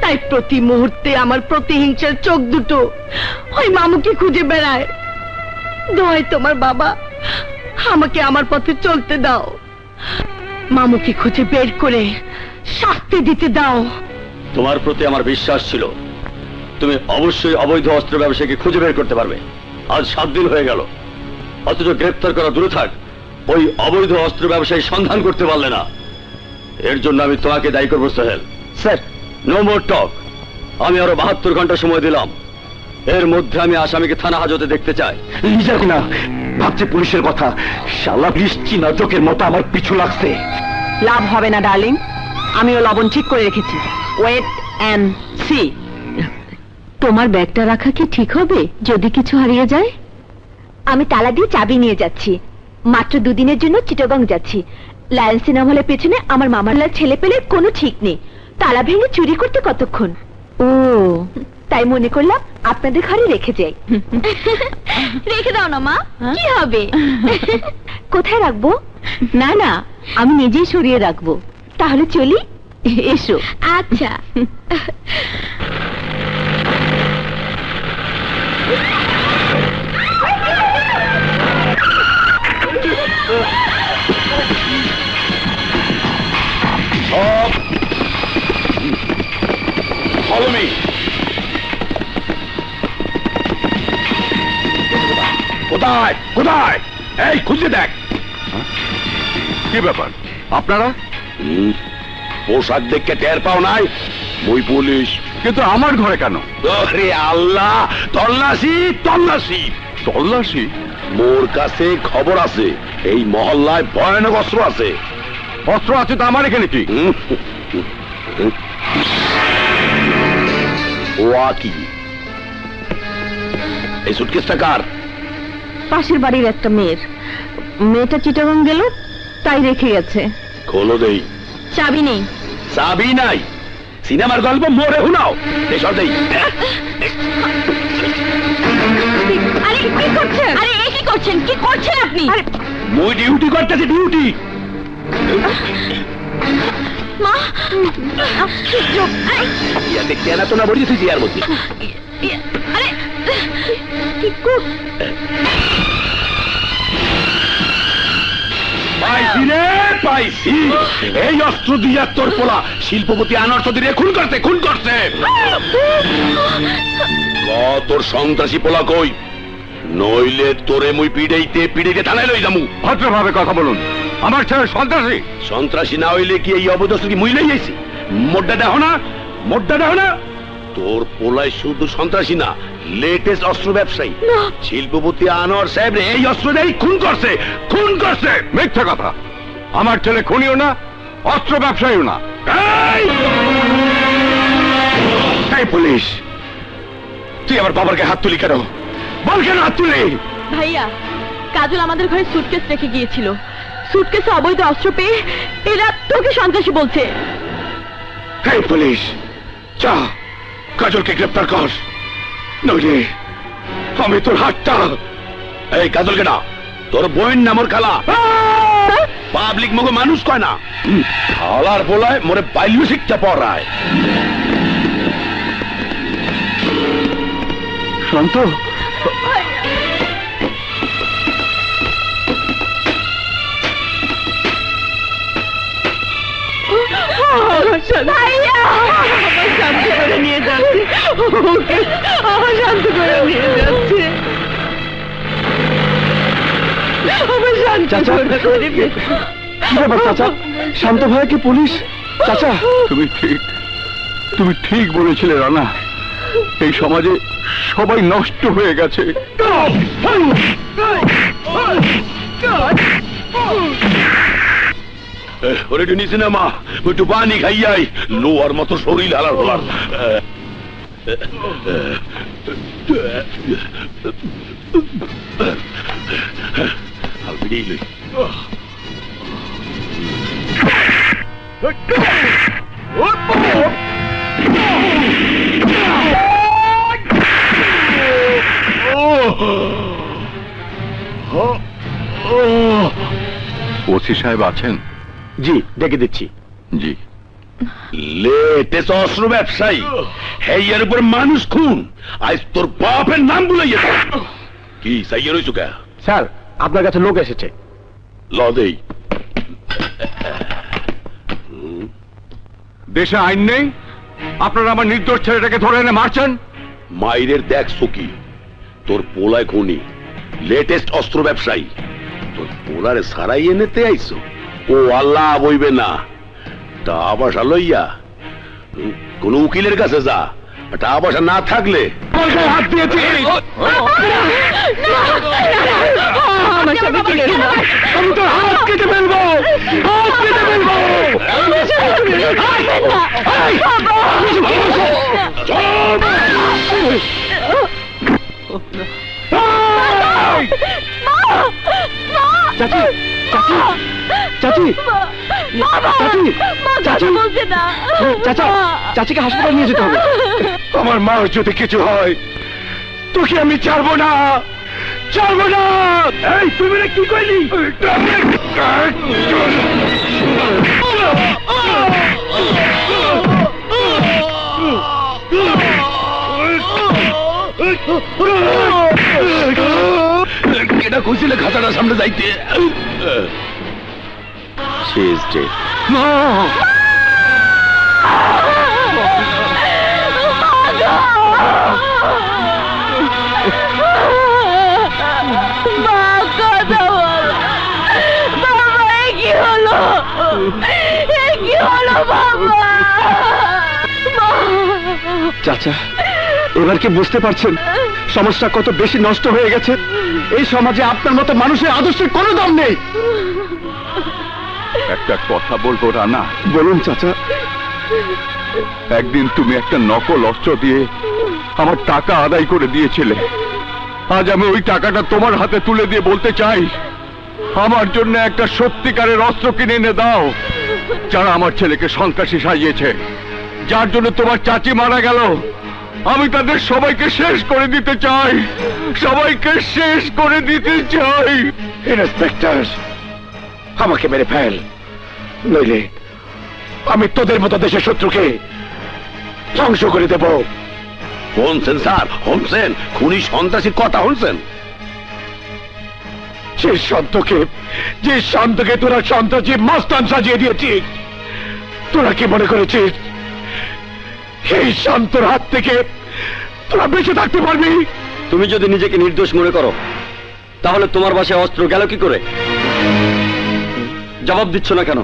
তাই প্রতি মুহূর্তে আমার প্রতিহিংসার চোখ দুটো ওই মামুকে খুঁজে বেড়ায়। দোহাই তোমার বাবা, আমাকে আমার পথে চলতে দাও। মামুকে খুঁজে বের করে শাস্তি দিতে দাও। তোমার প্রতি আমার বিশ্বাস ছিল, তুমি অবশ্যই অবৈধ অস্ত্র ব্যবসায়ীকে খুঁজে বের করতে পারবে। আজ 7 দিন হয়ে গেল, অথচ গ্রেপ্তার করা দূরে থাক, ওই অবৈধ অস্ত্র ব্যবসায়ী সন্ধান করতে পারলে না। এর জন্য আমি তোমাকে দায়ী করবো সোহেল। স্যার, নো মোর টক। আমি আরো 72 ঘন্টা সময় দিলাম, এর মধ্যে আমি আসামিকে থানা হাজতে দেখতে চাই। লিজা না ভাবছে পুলিশের কথা, শালা বৃষ্টি নাটকের মতো আমার পিছু লাগছে। লাভ হবে না ডার্লিং, আমিও লবণ ঠিক করে রেখেছি। Wait and see. তোমার ব্যাগটা রাখা কি ঠিক হবে যদি কিছু হারিয়ে যায়? আমি তালা দিয়ে চাবি নিয়ে যাচ্ছি। মাত্র 2 দিনের জন্য চিটাগং যাচ্ছি। লায়ন সিনেমা হলের পেছনে আমার মামার ছেলে পেলে কোনো ঠিক নেই। তালা ভেঙে চুরি করতে কতক্ষণ। ও, তাই মনে করলাম আপনাদের ঘরে রেখে যাই। রেখে দাও না মা, কি হবে? কোথায় রাখবো? না না, আমি নিজেই সরিয়ে রাখবো। তাহলে চলি। এসো। আচ্ছা। Follow me. কোথায় কোথায়? এই খুঁজে দেখ। কি ব্যাপার আপনারা? পোশাক দেখে টের পাও নাই? মই পুলিশ। কিন্তু আমার ঘরে কেন? আরে আল্লাহ, তল্লাশি তল্লাশি তল্লাশি? মোর কাছে খবর আছে এই মহল্লায় ভয়ানক অস্ত্র আছে। অস্ত্র আছে তো আমার এখানে কি? ও কি এই সুটকেসটা কার? পাশের বাড়ির একটা মেয়ের। মেয়েটা চিটাগং গেল, তাই রেখে গেছে। খোলো দেই। চাবি নেই। চাবি নাই? সিনেমার গল্প মোরে শুনাও। এসব দেই। আরে কি করছেন? আরে এ কি করছেন? কি করছেন আপনি? মই ডিউটি করতেছি, ডিউটি। মা, ইয়া দেখতে না তো না বলিছি ইয়ার মধ্যে। আরে কি কর? পাইছি রে, পাইছি। এই অস্ত্র দিয়ে তোর পোলা শিল্পপতি আনোয়ার চৌধুরী খুন করতে তোর সন্ত্রাসী পোলা কই? নইলে তোরে মুই পিড়াইতে থানায় লই যামু। ভদ্রভাবে কথা বলুন। আমার ছেলে সন্ত্রাসী? সন্ত্রাসী না হইলে কি এই অবদস্ত কি মুই লই যাইছি? মোড্ডা দেখো না, মোড্ডা দেখো না। তোর পোলাই শুধু সন্ত্রাসী না, লেটেস্ট অস্ত্র ব্যবসায়ী। শিল্পপতি আনোয়ার সাহেব এই অস্ত্র দিয়ে খুন করছে, খুন করছে। মিথ্যা কথা। আমার ছেলে খুনিও না, অস্ত্র ব্যবসায়ীও না। এই পুলিশ, তুই আমার বাবার গায়ে হাত তুলি কেন? বল কেন হাত তুলি? ভাইয়া, কাজল আমাদের ঘরে সুটকেস রেখে গিয়েছিল। সুটকেসে অবৈধ অস্ত্র পেয়ে এরা তোকে সন্ত্রাসী বলছে। এই পুলিশ, যা কাজলকে গ্রেপ্তার কর, নইলে আমি তোর হাতটা। এই কাজলকে না, তোর বোন না মোর খালা। পাবলিক মুখে মানুষ কয় না, খালার বলায় মোরে বাল্য শিক্ষা পড়ায়। শান্ত, ভাইয়া, আমার শান্ত করে নিয়ে যাচ্ছে, ওকে আমার শান্ত করে নিয়ে যাচ্ছে, আমার শান্ত চাচা, করে নিয়ে কি ব্যাপার চাচা? শান্ত ভাইয়া কি পুলিশ? চাচা, তুমি ঠিক বলেছিলে রানা, এই সমাজে সবাই নষ্ট হয়ে গেছে। ওরে একটু নিচে নামা, একটু পানি খাইয়াই, লোয়ার মতো শরীর হালার হলার। ওসি সাহেব আছেন? জি ডেকে দিচ্ছি। জি। লেটেস্ট অস্ত্র ব্যবসায়ী, হেয়ার উপর মানুষ খুন, আজ তোর বাপের নাম বলাইয়া কি সাইয়া রইছো কে? স্যার, আপনার কাছে লোক এসেছে। ল দেই। দেশে আইন নেই, আপনারা আমার নির্দোষ ছেলেটাকে ধরে এনে মারছেন। মাইরের দেখছো কি, তোর পোলায় খুনি, লেটেস্ট অস্ত্র ব্যবসায়ী, তোর পোলারে সারাই এনেতে আইছো। ও আল্লাহ বইবে না, টাকা পয়সা লইয়া কোন উকিলের কাছে যা, টাকা পয়সা না থাকলে হাত দিয়েছি। আমি তোর হাত কেটে ফেলবো, হাত কেটে ফেলবো। চাচি, চাচি, চাচি, চাচি, চাচি, বলছে না। চাচা, চাচিকে হাসপাতালে নিয়ে যেতে হবে। আমার মার যদি কিছু হয়, তোকে আমি ছাড়বো না, ছাড়বো না। এই তুমি কি কইলি? কেটা কইছিলে খাতাটা সামনে যাইতে? শেষ ডে। চাচা, এবার কি বুঝতে পারছেন সমস্যা কত বেশি নষ্ট হয়ে গেছে? এই সমাজে আপনার মতো মানুষের আদর্শের কোনো দাম নেই। একটা কথা বলবো রানা? বলুন চাচা। একদিন তুমি একটা নকল অস্ত্র দিয়ে আমার টাকা আদায় করে দিয়েছিলে। আজ আমি ওই টাকাটা তোমার হাতে তুলে দিয়ে বলতে চাই, আমার জন্য একটা সত্যিকারের অস্ত্র কিনে এনে দাও, যারা আমার ছেলেকে সন্ত্রাসী সাজিয়েছে, যার জন্য তোমার চাচি মারা গেল। আমি তাদের সবাইকে শেষ করে দিতে চাই, সবাইকে শেষ করে দিতে চাই। ইন্সপেক্টর, আমাকে মেরে ফেল, নইলে আমি তোদের মতো দেশের শত্রুকে ধ্বংস করে দেব। শুনছেন স্যার, শুনছেন? খুনি সন্ত্রাসীর কথা শুনছেন? যে শান্তকে তোরা সন্ত্রাসী মস্তান সাজিয়ে দিয়েছিস, তোরা কি মনে করেছিস এই শান্তর হাত থেকে তোরা বেঁচে থাকতে পারবি? তুমি যদি নিজেকে নির্দোষ মনে করো, তাহলে তোমার বাসায় অস্ত্র গেল কি করে? জবাব দিচ্ছ না কেন?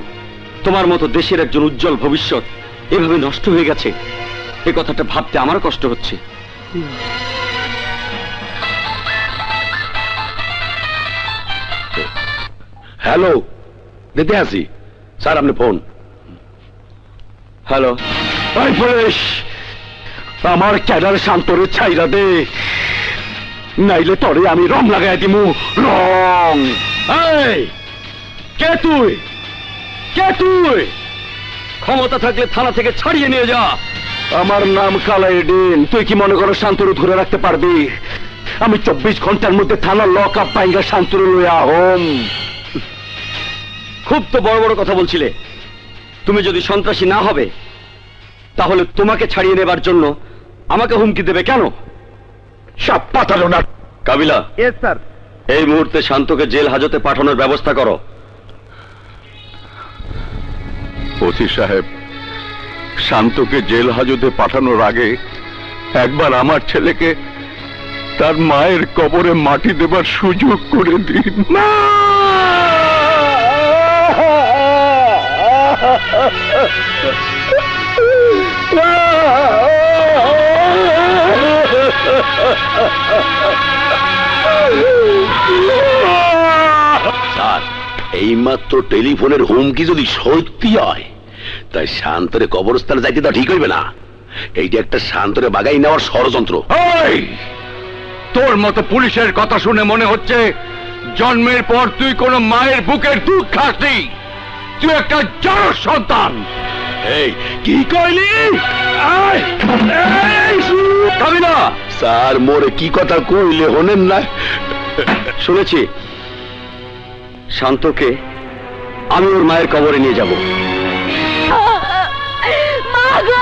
তোমার মতো দেশের একজন উজ্জ্বল ভবিষ্যৎ এভাবে নষ্ট হয়ে গেছে, এ কথাটা ভাবতে আমার কষ্ট হচ্ছে। হ্যালো, দিতে আসি স্যার, আপনি ফোন। হ্যালো, পুলিশ, আমার ক্যাডার শান্তরে ছাইরা দে, নাইলে তরে আমি রং লাগাই দিমু, রং। এই, কে তুই? কে তুই? ক্ষমতা থাকলে থানা থেকে ছাড়িয়ে নিয়ে যা। আমার নাম কালাইডিন। তুই কি মনে করো শান্তরু ধরে রাখতে পারবি? আমি 24 ঘন্টার মধ্যে থানার লক আপ পাইঙ্গা শান্তরু লইয়া হোম। খুব তো বড় বড় কথা বলছিলে। তুমি যদি সন্ত্রাসী না হবে তাহলে তোমাকে ছাড়িয়ে নেবার জন্য আমাকে হুমকি দেবে কেন? সব পাতালো না। কাবিলা, ইয়েস স্যার। এই মুহূর্তে শান্তকে জেল হাজতে পাঠানোর ব্যবস্থা করো। ওসি সাহেব, শান্তকে জেল হাজতে পাঠানোর আগে একবার আমার ছেলেকে তার মায়ের কবরে মাটি দেবার সুযোগ করে দিন। স্যার, এইমাত্র টেলিফোনের হুমকি যদি সত্যি হয়, তাই শান্তরে কবরস্থানে যাইতে তা ঠিক হইবে না। এইটা একটা শান্তরে বাগাই নেওয়ার ষড়যন্ত্র। এই, তোর মতো পুলিশের কথা শুনে মনে হচ্ছে জন্মের পর তুই কোন মায়ের বুকের দুধ খাসনি। তুই একটা জড় সন্তান। এই কি কইলি? কাবিলা, স্যার, মোরে কি কথা কইলে হনেন না? শুনেছি শান্তকে আমি ওর মায়ের কবরে নিয়ে যাব। মা গো!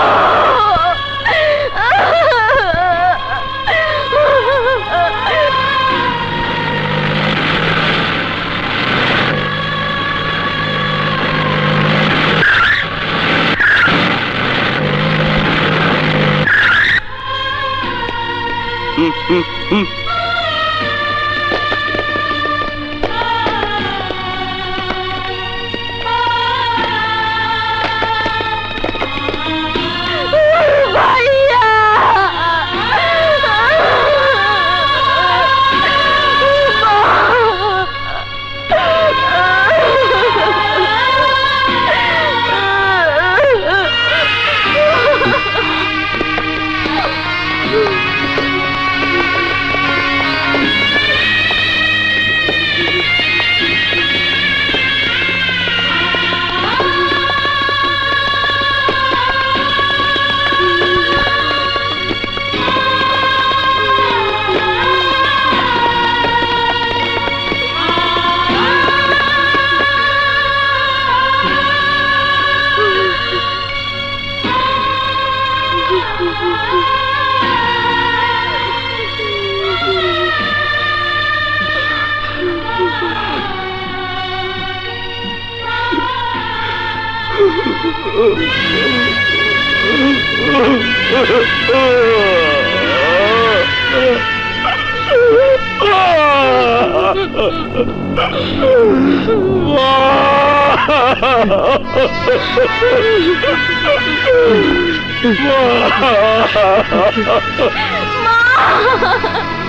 ভাইয়া!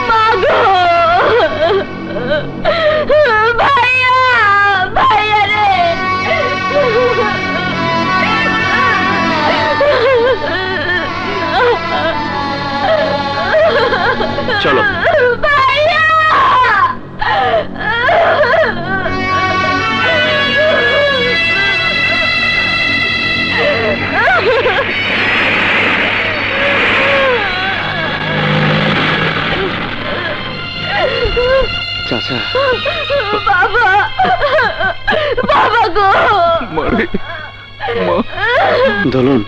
মা গো! ভাইয়া! ভাইয়া রে! চলো। ভাইয়া! চাচা, বাবা! বাবা গো! দোলন,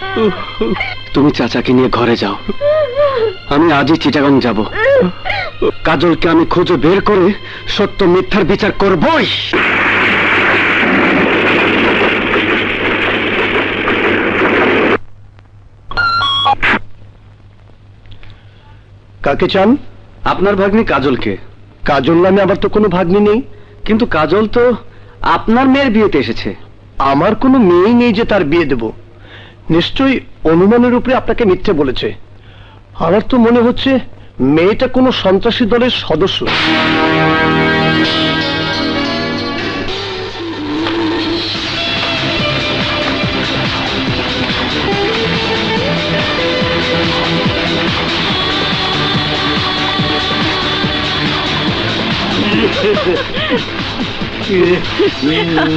তুমি চাচাকে নিয়ে ঘরে যাও। আমি আজই চিটাগাং যাব। কাজলকে আমি খুঁজে বের করে সত্য মিথ্যার বিচার করবই। কাকে চান? আপনার ভাগ্নি কাজলকে। কাজল নামে আবার তো কোনো ভাগ্নি নেই। কিন্তু কাজল তো আপনার মেয়ের বিয়েতে এসেছে। আমার কোনো মেয়েই নেই যে তার বিয়ে দেব। নিশ্চয়ই অনুমানের উপরে আপনাকে মিথ্যে বলেছে। আমার তো মনে হচ্ছে মেয়েটা কোনো সন্ত্রাসী দলের সদস্য।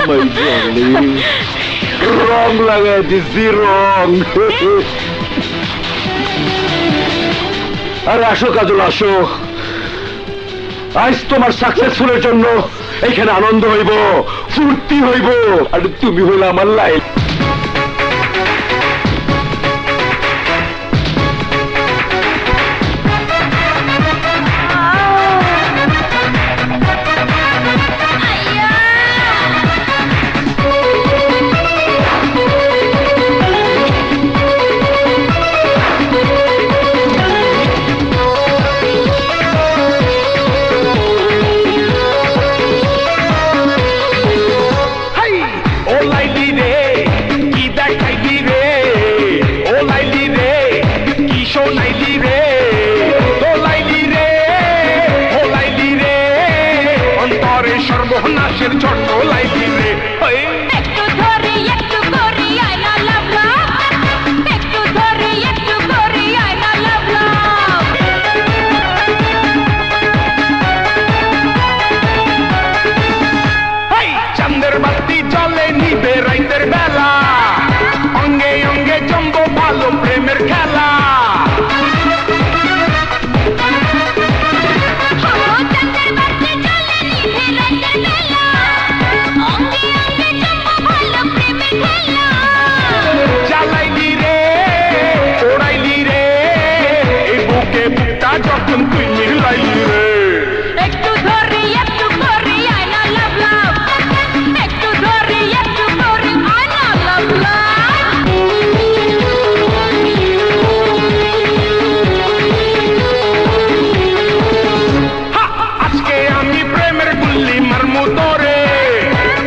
মাই ডার্লিং, রং লাগাই দিছি রং। আরে আসো কাজল, আসো। আজ তোমার সাকসেসফুলের জন্য এখানে আনন্দ হইব, ফুর্তি হইব, আর তুমি হইলে আমার লাইফ। সর্বনাশের ছোট্ট লাইফি রে, একটু ধরে একটু করি আয়না লাভ লাভ, একটু ধরে একটু করি আয়না লাভ লাভ। চাঁদের বাতি জলে নিবে রাইতের বেলা, অঙ্গে অঙ্গে জম্ব ভালো প্রেমের খেলা। জ্বালাইলি রে, ওড়াইলি রে, এই বুকে বুকটা যখন তুই মিলাইলি রে। একটু ধরে একটু করি আয়না লাভ লাভ, একটু ধরে একটু করি আয়না লাভ লাভ। হা, আজকে আমি প্রেমের গুল্লি মারমু তোরে,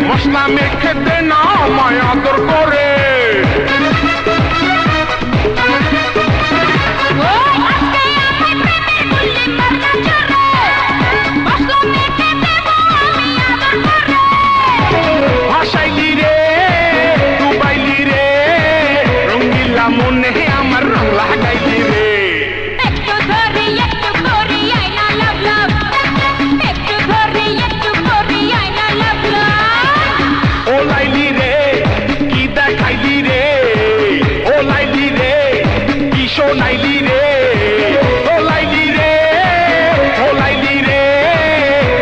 মশলা মেখে দে না আমায় আদর করে। ভাসাইলি রে, ডুবাইলি রে, রঙ্গিলা মনে আমার রং লাগাইলি রে। একটু ধরে একটু করি আয়না লাভ লাভ, একটু ধরে একটু করি আয়না লাভ লাভ। ও লাইলি রে, কি দেখাইলি রে, ও লাইলি রে, কি শোনাইলি রে, ও লাইলি রে, ও লাইলি রে,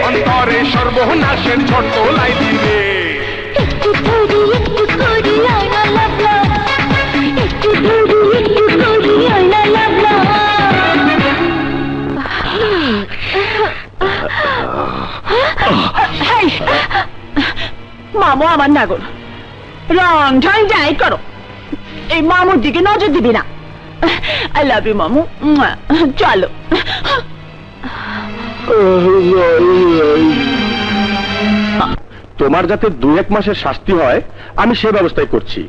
অন্তরে সর্বনাশের ছোট্ট লাইলি রে। একটু ধরে একটু করি আয়না লাভ লাভ, একটু ধরে একটু করি আয়না লাভ লাভ। মামু আমার নাগর, রং ঢং যাই করো, এই মামুর দিকে নজর দিবি না। আই লাভ ইউ মামু, চলো। তোমার যাতে 2-1 মাসের শাস্তি হয় আমি সে ব্যবস্থাই করছি।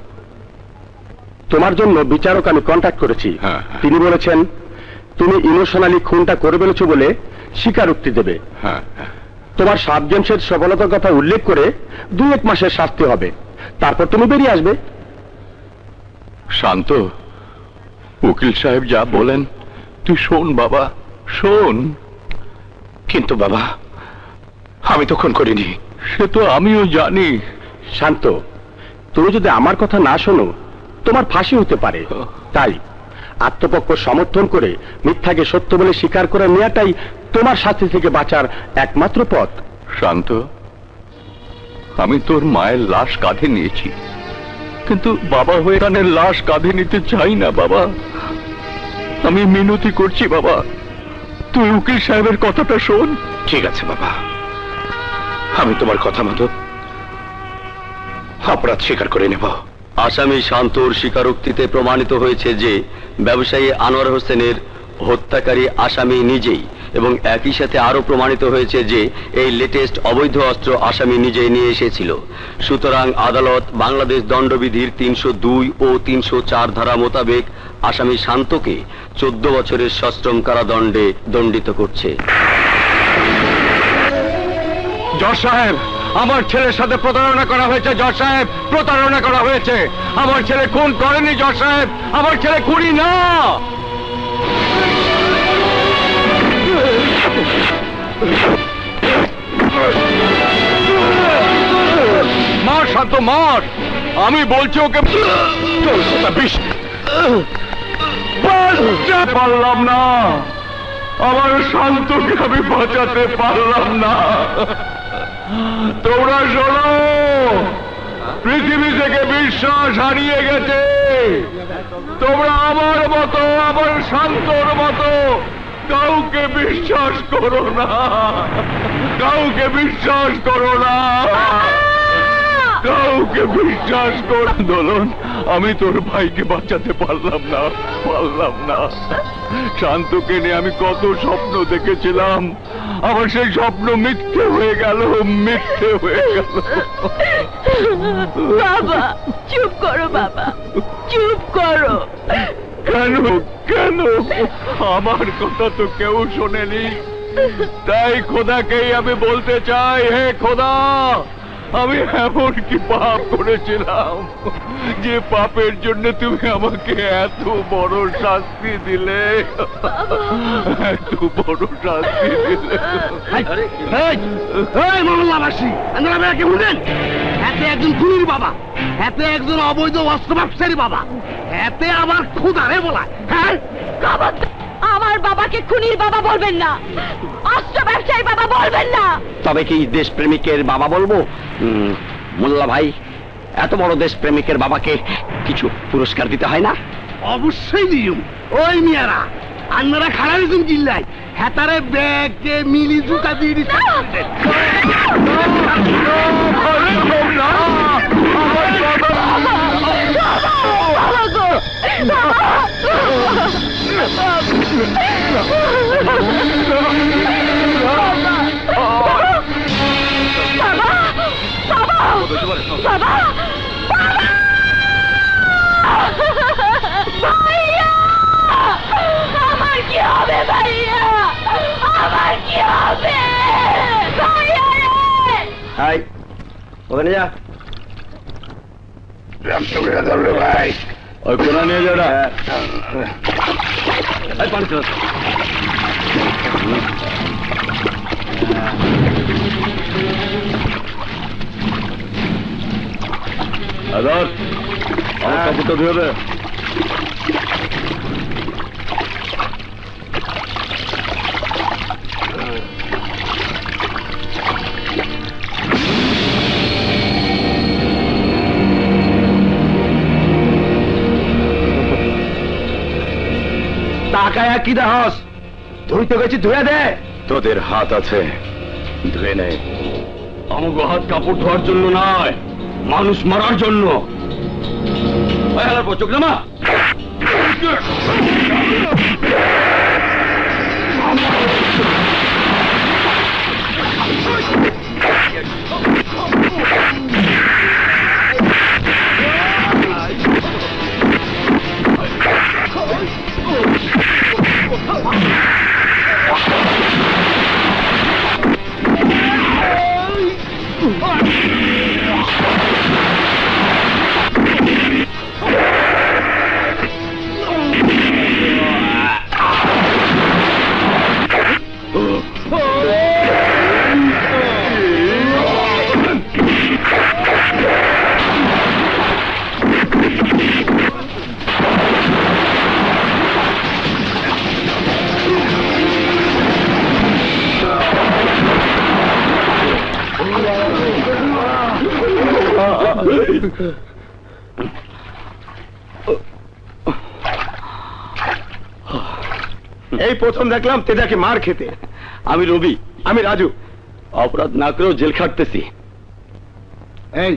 তোমার জন্য বিচারক আমি কন্ট্যাক্ট করেছি। হ্যাঁ। তিনি বলেছেন তুমি ইমোশনালি খুনটা করে ফেলেছো বলে স্বীকারোক্তি দেবে। তোমার সাব গেমসের সফলতার কথা উল্লেখ করে 2-1 মাসের শাস্তি হবে, তারপর তুমি বেরিয়ে আসবে। শান্ত, উকিল সাহেব যা বলেন তুই শোন বাবা, শোন। কিন্তু বাবা আমি তখন করিনি। সে তো আমিও জানি। শান্ত, তুমি যদি আমার কথা না শোনো তোমার ফাঁসি হতে পারে। তাই আত্মপক্ষ সমর্থন করে মিথ্যাকে সত্য বলে স্বীকার করে নেওয়াটাই তোমার শাস্তি থেকে বাঁচার একমাত্র পথ। শান্ত, আমি তোর মায়ের লাশ কাঁধে নিয়েছি, কিন্তু বাবা হয়ে কানের লাশ কাঁধে নিতে চাই না বাবা। আমি মিনতি করছি বাবা, তুই উকিল সাহেবের কথাটা শোন। ঠিক আছে বাবা, আমি তোমার কথা মতো অপরাধ স্বীকার করে নেব। আসামি শান্তর স্বীকারোক্তিতে প্রমাণিত হয়েছে যে ব্যবসায়ী আনোয়ার হোসেনের হত্যাকারী আসামি নিজেই, এবং একই সাথে আরো প্রমাণিত হয়েছে যে এই লেটেস্ট অবৈধ অস্ত্র আসামি নিজেই নিয়ে এসেছিল। সুতরাং আদালত বাংলাদেশ দণ্ডবিধির 302 ও 304 ধারা মোতাবেক আসামি শান্তকে 14 বছরের সশ্রম কারাদণ্ডে দণ্ডিত করছে। জজ সাহেব, আমার ছেলের সাথে প্রতারণা করা হয়েছে। জজ সাহেব, প্রতারণা করা হয়েছে। আমার ছেলে খুন করেনি জজ সাহেব, আমার ছেলে খুনি না। তো মার, আমি বলছি ওকে। তোর কথা বাঁচাতে পারলাম না, আমার শান্তকে আমি বাঁচাতে পারলাম না। তোমরা শোনো, পৃথিবী থেকে বিশ্বাস হারিয়ে গেছে। তোমরা আমার মতো, আমার শান্তর মতো কাউকে বিশ্বাস করো না, কাউকে বিশ্বাস করো না, কাউকে বিশ্বাস কর। দোলন, আমি তোর ভাইকে বাঁচাতে পারলাম না, পারলাম না। শান্তকে নিয়ে আমি কত স্বপ্ন দেখেছিলাম, আমার সেই স্বপ্ন মিথ্যে হয়ে গেল, মিথ্যে হয়ে গেল। বাবা চুপ করো, বাবা চুপ করো। কেন কেন আমার কথা তো কেউ শোনেনি, তাই খোদাকেই আমি বলতে চাই, হে খোদা, আমি এমন কি পাপ করেছিলাম যে পাপের জন্য তুমি আমাকে এত বড় শাস্তি দিলে, এত বড় শাস্তি দিলে। মহল্লাবাসী, আপনারা কে বলেন? এতে একজন খুনির বাবা, এতে একজন অবৈধ অস্ত্র ব্যবসায়ীর বাবা, এতে আবার খুদারে বলা। হ্যাঁ, আমার বাবাকে খুনির বাবা বলবেন না, অস্ত্র ব্যবসায়ীর বাবা বলবেন না। তবে কি দেশপ্রেমিকের বাবা বলবো? মোল্লা ভাই, এত বড় দেশপ্রেমিকের বাবাকে কিছু পুরস্কার দিতে হয় না? অবশ্যই দিও। ওই মিয়ারা, আপনারা খাড়া দিয়েছেন চিল্লাই, হেতারে ব্যাগে মিলি জুতা দিয়ে দিচ্ছে। ভাইয়া, আমার কি হবে ভাইয়া, আমার কি হবে ভাইয়া রে? হাই, ওখানে যা। ভাই, ওই কোনা নিয়ে যারা আদার আমার কাপড়টা ধুয়ে দে। টাকায় কি দাহস? ধুইতে গেছি, ধুয়ে দে। তোদের হাত আছে, ধুয়ে নে। আমাকে হাত কাপড় ধোয়ার জন্য নয়, মানুষ মারার জন্য। চোখ জামা এই প্রথম দেখলাম তেজাকে মার খেতে। আমি রবি, আমি রাজু। অপরাধ না করেও জেল খাটতেছি। এই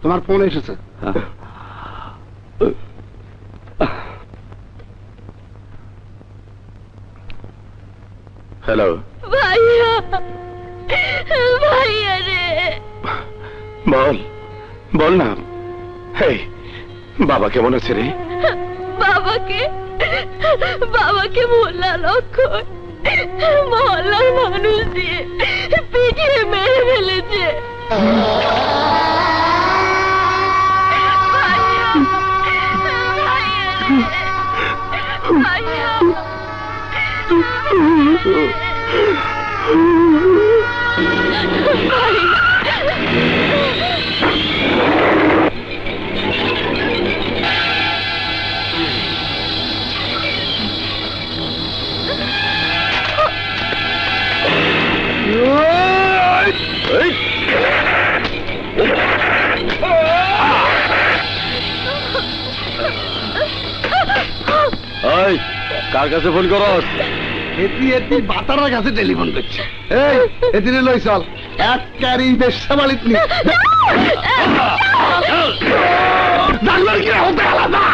তোমার ফোন এসেছে। হ্যালো, ভাইয়া, ভাইয়া রে। বল, বল না। হেই, বাবা কেমন আছে রে? বাবাকে, বাবাকে মোল্লা লক্ষণ মহল্লার মানুষ দিয়ে পিটিয়ে মেরে ফেলেছে। ভাইয়া, ভাইয়া রে, ভাইয়া। ভাই কার কাছে ফোন করস? এটি এটি বাতারার কাছে টেলিফোন করছে। এই এদিকে লই চল, এককারি বেশ্যা বাড়িত নি ডাক্তার কি হতে আলাদা।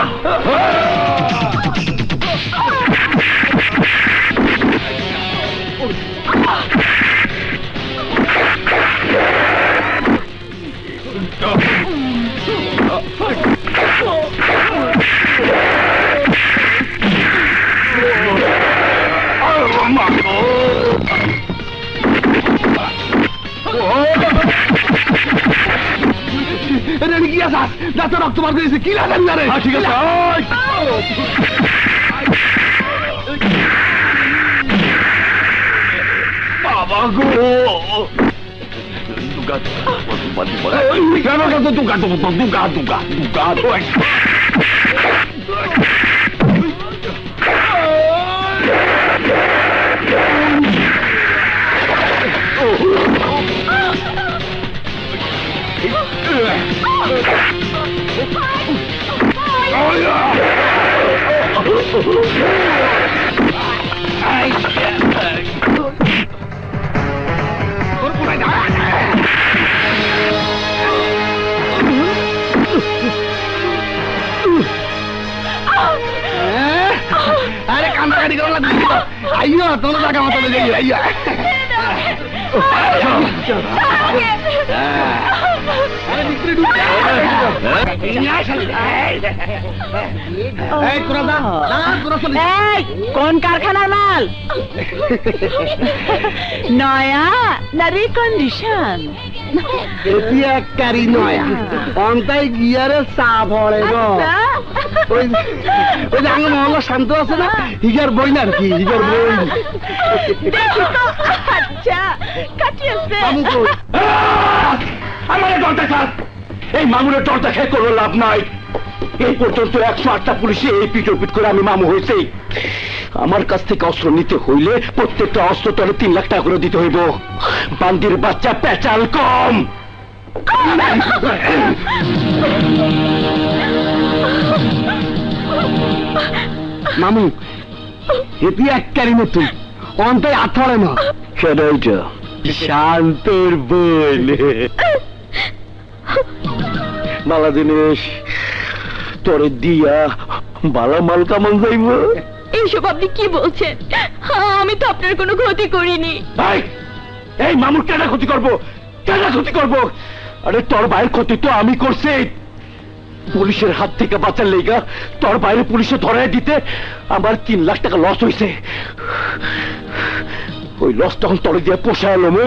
কি আসাস দাঁত রক্ত বার করেছে, কি লাগান না রে? ঠিক আছে বাবা গো, আরে কান্দাকাটি করা লাগবে। আইয়ো তোমরা টাকা মতো যাইও, আইয়ো কোন কারখানার মাল? নয়া না রিকন্ডিশন? এটি এককারি নয়া, অন্তাই গিয়ারে চা ভরে গো। ওই ওই যে আঙ্গ মহল্লা শান্ত আছে না, হিগার বই না আর কি, হিগার বই। আচ্ছা কাটিয়েছে। আমার দরটা খাস, এই মামুনের দরটা খেয়ে কোনো লাভ নাই। এই পর্যন্ত 108টা পুলিশে এই পিট করে আমি মামু হয়েছে। আমার কাছ থেকে অস্ত্র নিতে হইলে প্রত্যেকটা অস্ত্র তোরে 3 লাখ টাকা করে দিতে হইব। বান্দির বাচ্চা পেঁচাল কম। মামু এটি এককারি নতুন, অন্তাই আথরে না। সেটাইটা শান্তর বোন। বালা জিনিস তোরে দিয়া বালা মাল কামান যাইব। এইসব আপনি কি বলছেন? আমি তো আপনার কোনো ক্ষতি করিনি। ভাই এই মামুর কেন ক্ষতি করবো, কেন ক্ষতি করবো? আরে তোর ভাইয়ের ক্ষতি তো আমি করছি। পুলিশের হাত থেকে বাঁচার লেগা তোর বাইরে পুলিশে ধরাই দিতে আমার 3 লাখ টাকা লস হয়েছে। ওই লস তখন তোরে দিয়ে পোষায় এলো মু।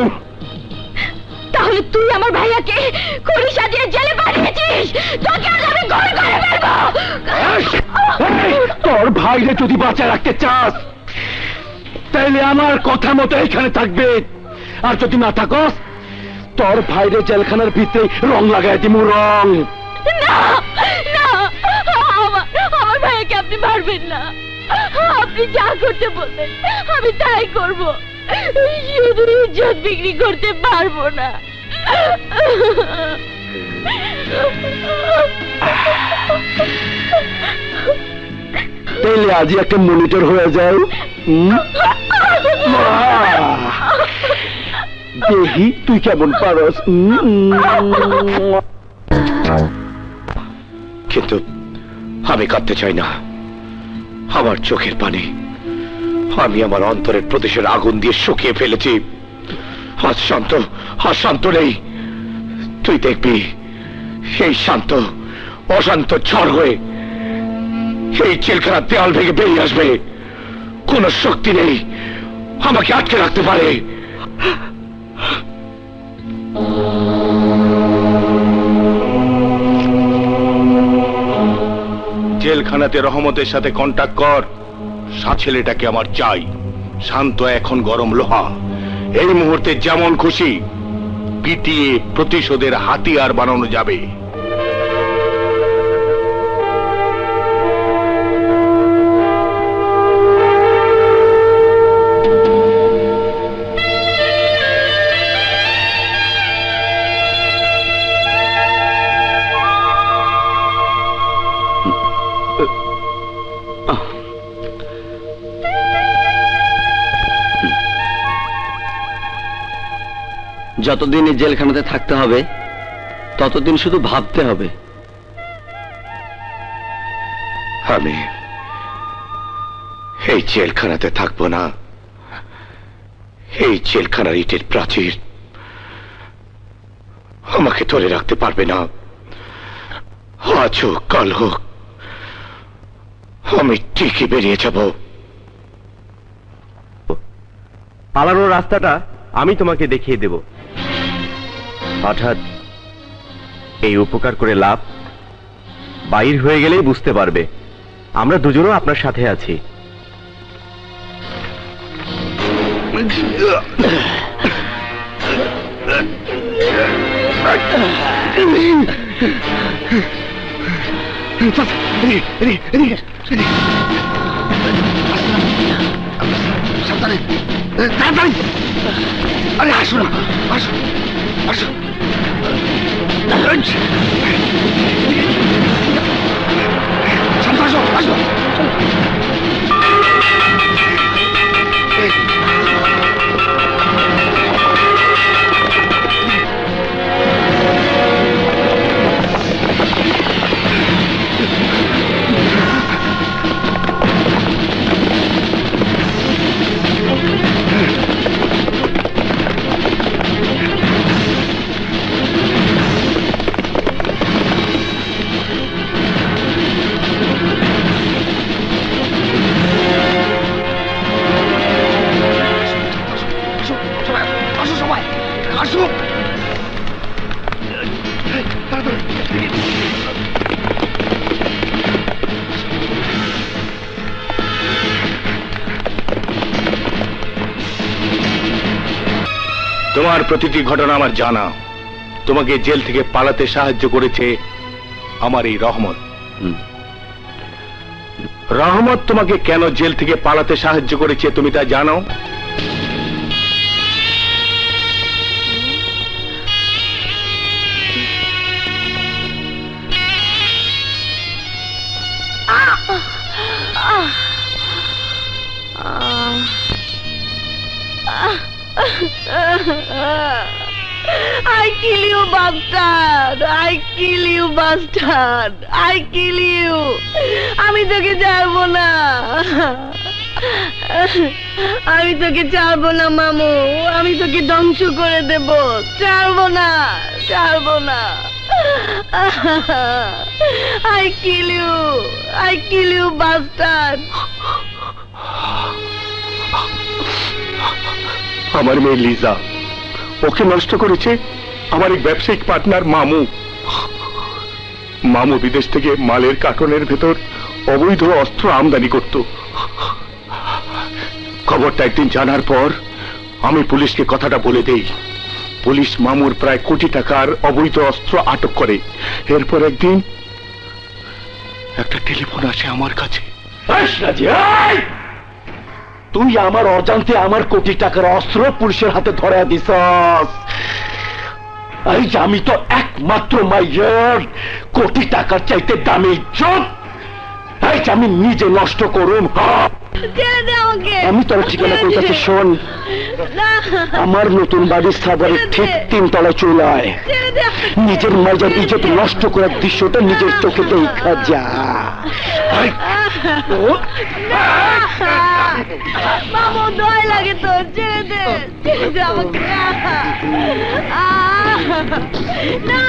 তাহলে তুই আমার ভাইয়াকে খুনি সাজিয়ে জেলে পাঠিয়েছিস? তোকে আজ আমি গোল করে ফেলবো। তোর ভাইরে যদি বাঁচা রাখতে চাস তাইলে আমার কথা মতো এখানে থাকবে, আর যদি না থাকস তোর ভাইরে জেলখানার ভিতরে রং লাগাই দিমু, রং। না না, আমার ভাইয়াকে আপনি মারবেন না। আপনি যা করতে বলবেন আমি তাই করব, শুধু ইজ্জত বিক্রি করতে পারবো না। তাইলে আজই একটা মনিটর হয়ে যাও। দেখি তুই কেমন পারস। কিন্তু আমি কাঁদতে চাই না। আমার চোখের পানি আমি আমার অন্তরের প্রদেশের আগুন দিয়ে শুকিয়ে ফেলেছি। আজ শান্ত নেই। তুই দেখবি সেই শান্ত অশান্ত ঝড় হয়ে এই জেলখানার দেওয়াল ভেঙে বেরিয়ে আসবে। কোন শক্তি নেই আমাকে আটকে রাখতে পারে। জেলখানাতে রহমতের সাথে কন্টাক্ট কর। ছেলেটাকে আমার চাই। শান্ত এখন গরম লোহা, এই মুহূর্তে যেমন খুশি পিটিয়ে প্রতিশোধের হাতিয়ার বানানো যাবে। যতদিন এই জেলখানাতে থাকতে হবে ততদিন শুধু ভাবতে হবে। আমি এই জেলখানাতে থাকবো না। এই জেলখানার ইটের প্রাচীর আমাকে ধরে রাখতে পারবে না। আজ হোক কাল হোক আমি ঠিকই বেরিয়ে যাব। পালানোর রাস্তাটা আমি তোমাকে দেখিয়ে দেব। হঠাৎ এই উপকার করে লাভ, বাইর হয়ে গেলেই বুঝতে পারবে আমরা দুজনও আপনার সাথে আছি। সাবধানে, তাড়াতাড়ি। আরে আসো না, আসো আসো। শান্ত, আসো আসো। তোমার প্রতিটি ঘটনা আমার জানা। তোমাকে জেল থেকে পালাতে সাহায্য করেছে আমার এই রহমত। রহমত তোমাকে কেন জেল থেকে পালাতে সাহায্য করেছে তুমি তা জানো? I kill you, bastard! I kill you, bastard! I kill you! আমি তোকে ছাড়বো না, আমি তোকে ছাড়বো না মামু, আমি তোকে ধ্বংস করে দেব। ছাড়বো না, ছাড়বো না। I kill you! I kill you, bastard! আমার মেয়ে লিজা, ওকে নষ্ট করেছে আমার এক ব্যবসায়িক পার্টনার মামু। মামু বিদেশ থেকে মালের কার্টনের ভেতর অবৈধ অস্ত্র আমদানি করত। খবরটা একদিন জানার পর আমি পুলিশকে কথাটা বলে দেই। পুলিশ মামুর প্রায় কোটি টাকার অবৈধ অস্ত্র আটক করে। এরপর একদিন একটা টেলিফোন আসে আমার কাছে। তুই আমার অজান্তে আমার কোটি টাকার অস্ত্র পুলিশের হাতে ধরে দিছস। এই যে আমি তো একমাত্র মাইয়ার কোটি টাকার চাইতে দামি ইজ্জত এই যে আমি নিজে নষ্ট করুম। ছেড়ে দে আমাকে। আমি তোর ঠিকানা কইতাছি, শোন। না, আমার নতুন বাড়ির সাদারে ঠিক 3 তলায় চলে আয়। ছেড়ে দে। নিজের মাইয়ার ইজ্জত নষ্ট করার দৃশ্যটা নিজের চোখে দেখা যা। মামু দয় লাগে তো, ছেড়ে দে, ছেড়ে দে আমাকে। না,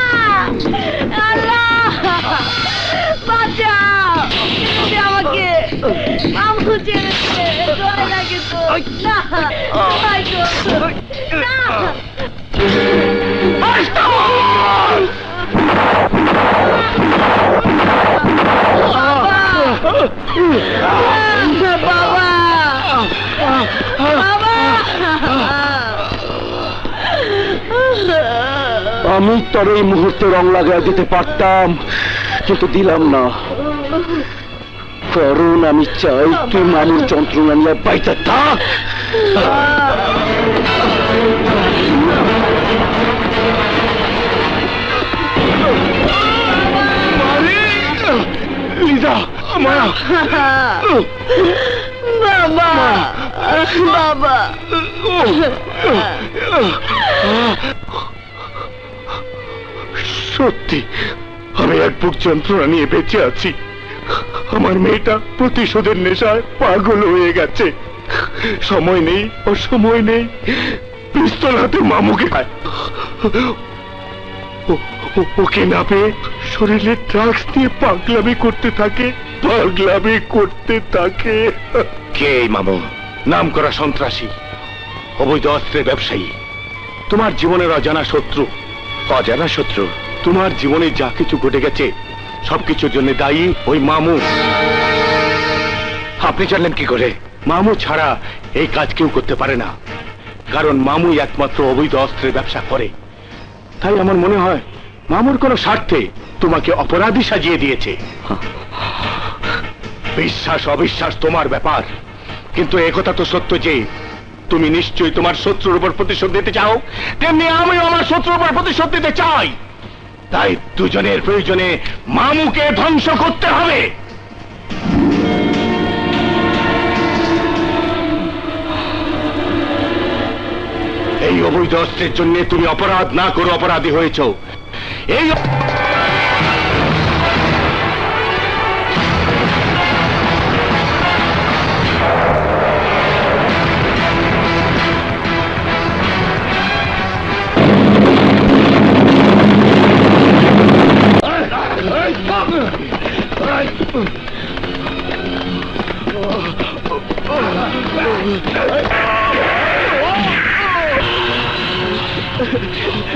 আল্লাহ বাঁচাও, ছেড়ে দে আমাকে। মামু ছেড়ে দে, দয় লাগে তো। না, দয় তো। না। বাবা, আমি তোর এই মুহূর্তে রং লাগাই দিতে পারতাম, কিন্তু দিলাম না। কারণ আমি চাই তুই মামুর যন্ত্রণা নিয়ে বাইতে থাক। লিজা, মায়া, বাবা, বাবা, সত্যি আমি এক বুক যন্ত্রণা নিয়ে বেঁচে আছি। আমার মেয়েটা প্রতিশোধের নেশায় পাগল হয়ে গেছে। সময় নেই, অসময় নেই, পিস্তল হাতে মামুকে ওকে না পেয়ে শরীরে ড্রাগস দিয়ে পাগলামি করতে থাকে, পাগলামি করতে থাকে। কে এই মামু? নাম করা সন্ত্রাসী, অবৈধ অস্ত্রের ব্যবসায়ী, তোমার জীবনের অজানা শত্রু। অজানা শত্রু? তোমার জীবনে যা কিছু ঘটে গেছে সবকিছুর জন্য দায়ী ওই মামু। আপনি জানলেন কি করে? মামু ছাড়া এই কাজ কেউ করতে পারে না, কারণ মামুই একমাত্র অবৈধ অস্ত্রের ব্যবসা করে। তাই আমার মনে হয় মামুর কোনো স্বার্থে তোমাকে অপরাধী সাজিয়ে দিয়েছে। বিশ্বাস অবিশ্বাস তোমার ব্যাপার, কিন্তু একথা তো সত্য যে তুমি নিশ্চয়ই তোমার শত্রুর উপর প্রতিশোধ দিতে চাও, তেমনি আমিও আমার শত্রুর উপর প্রতিশোধ দিতে চাই। তাই দুজনের প্রয়োজনে মামুকে ধ্বংস করতে হবে। এই অবৈধ অস্ত্রের জন্য তুমি অপরাধ না করে অপরাধী হয়েছ। এই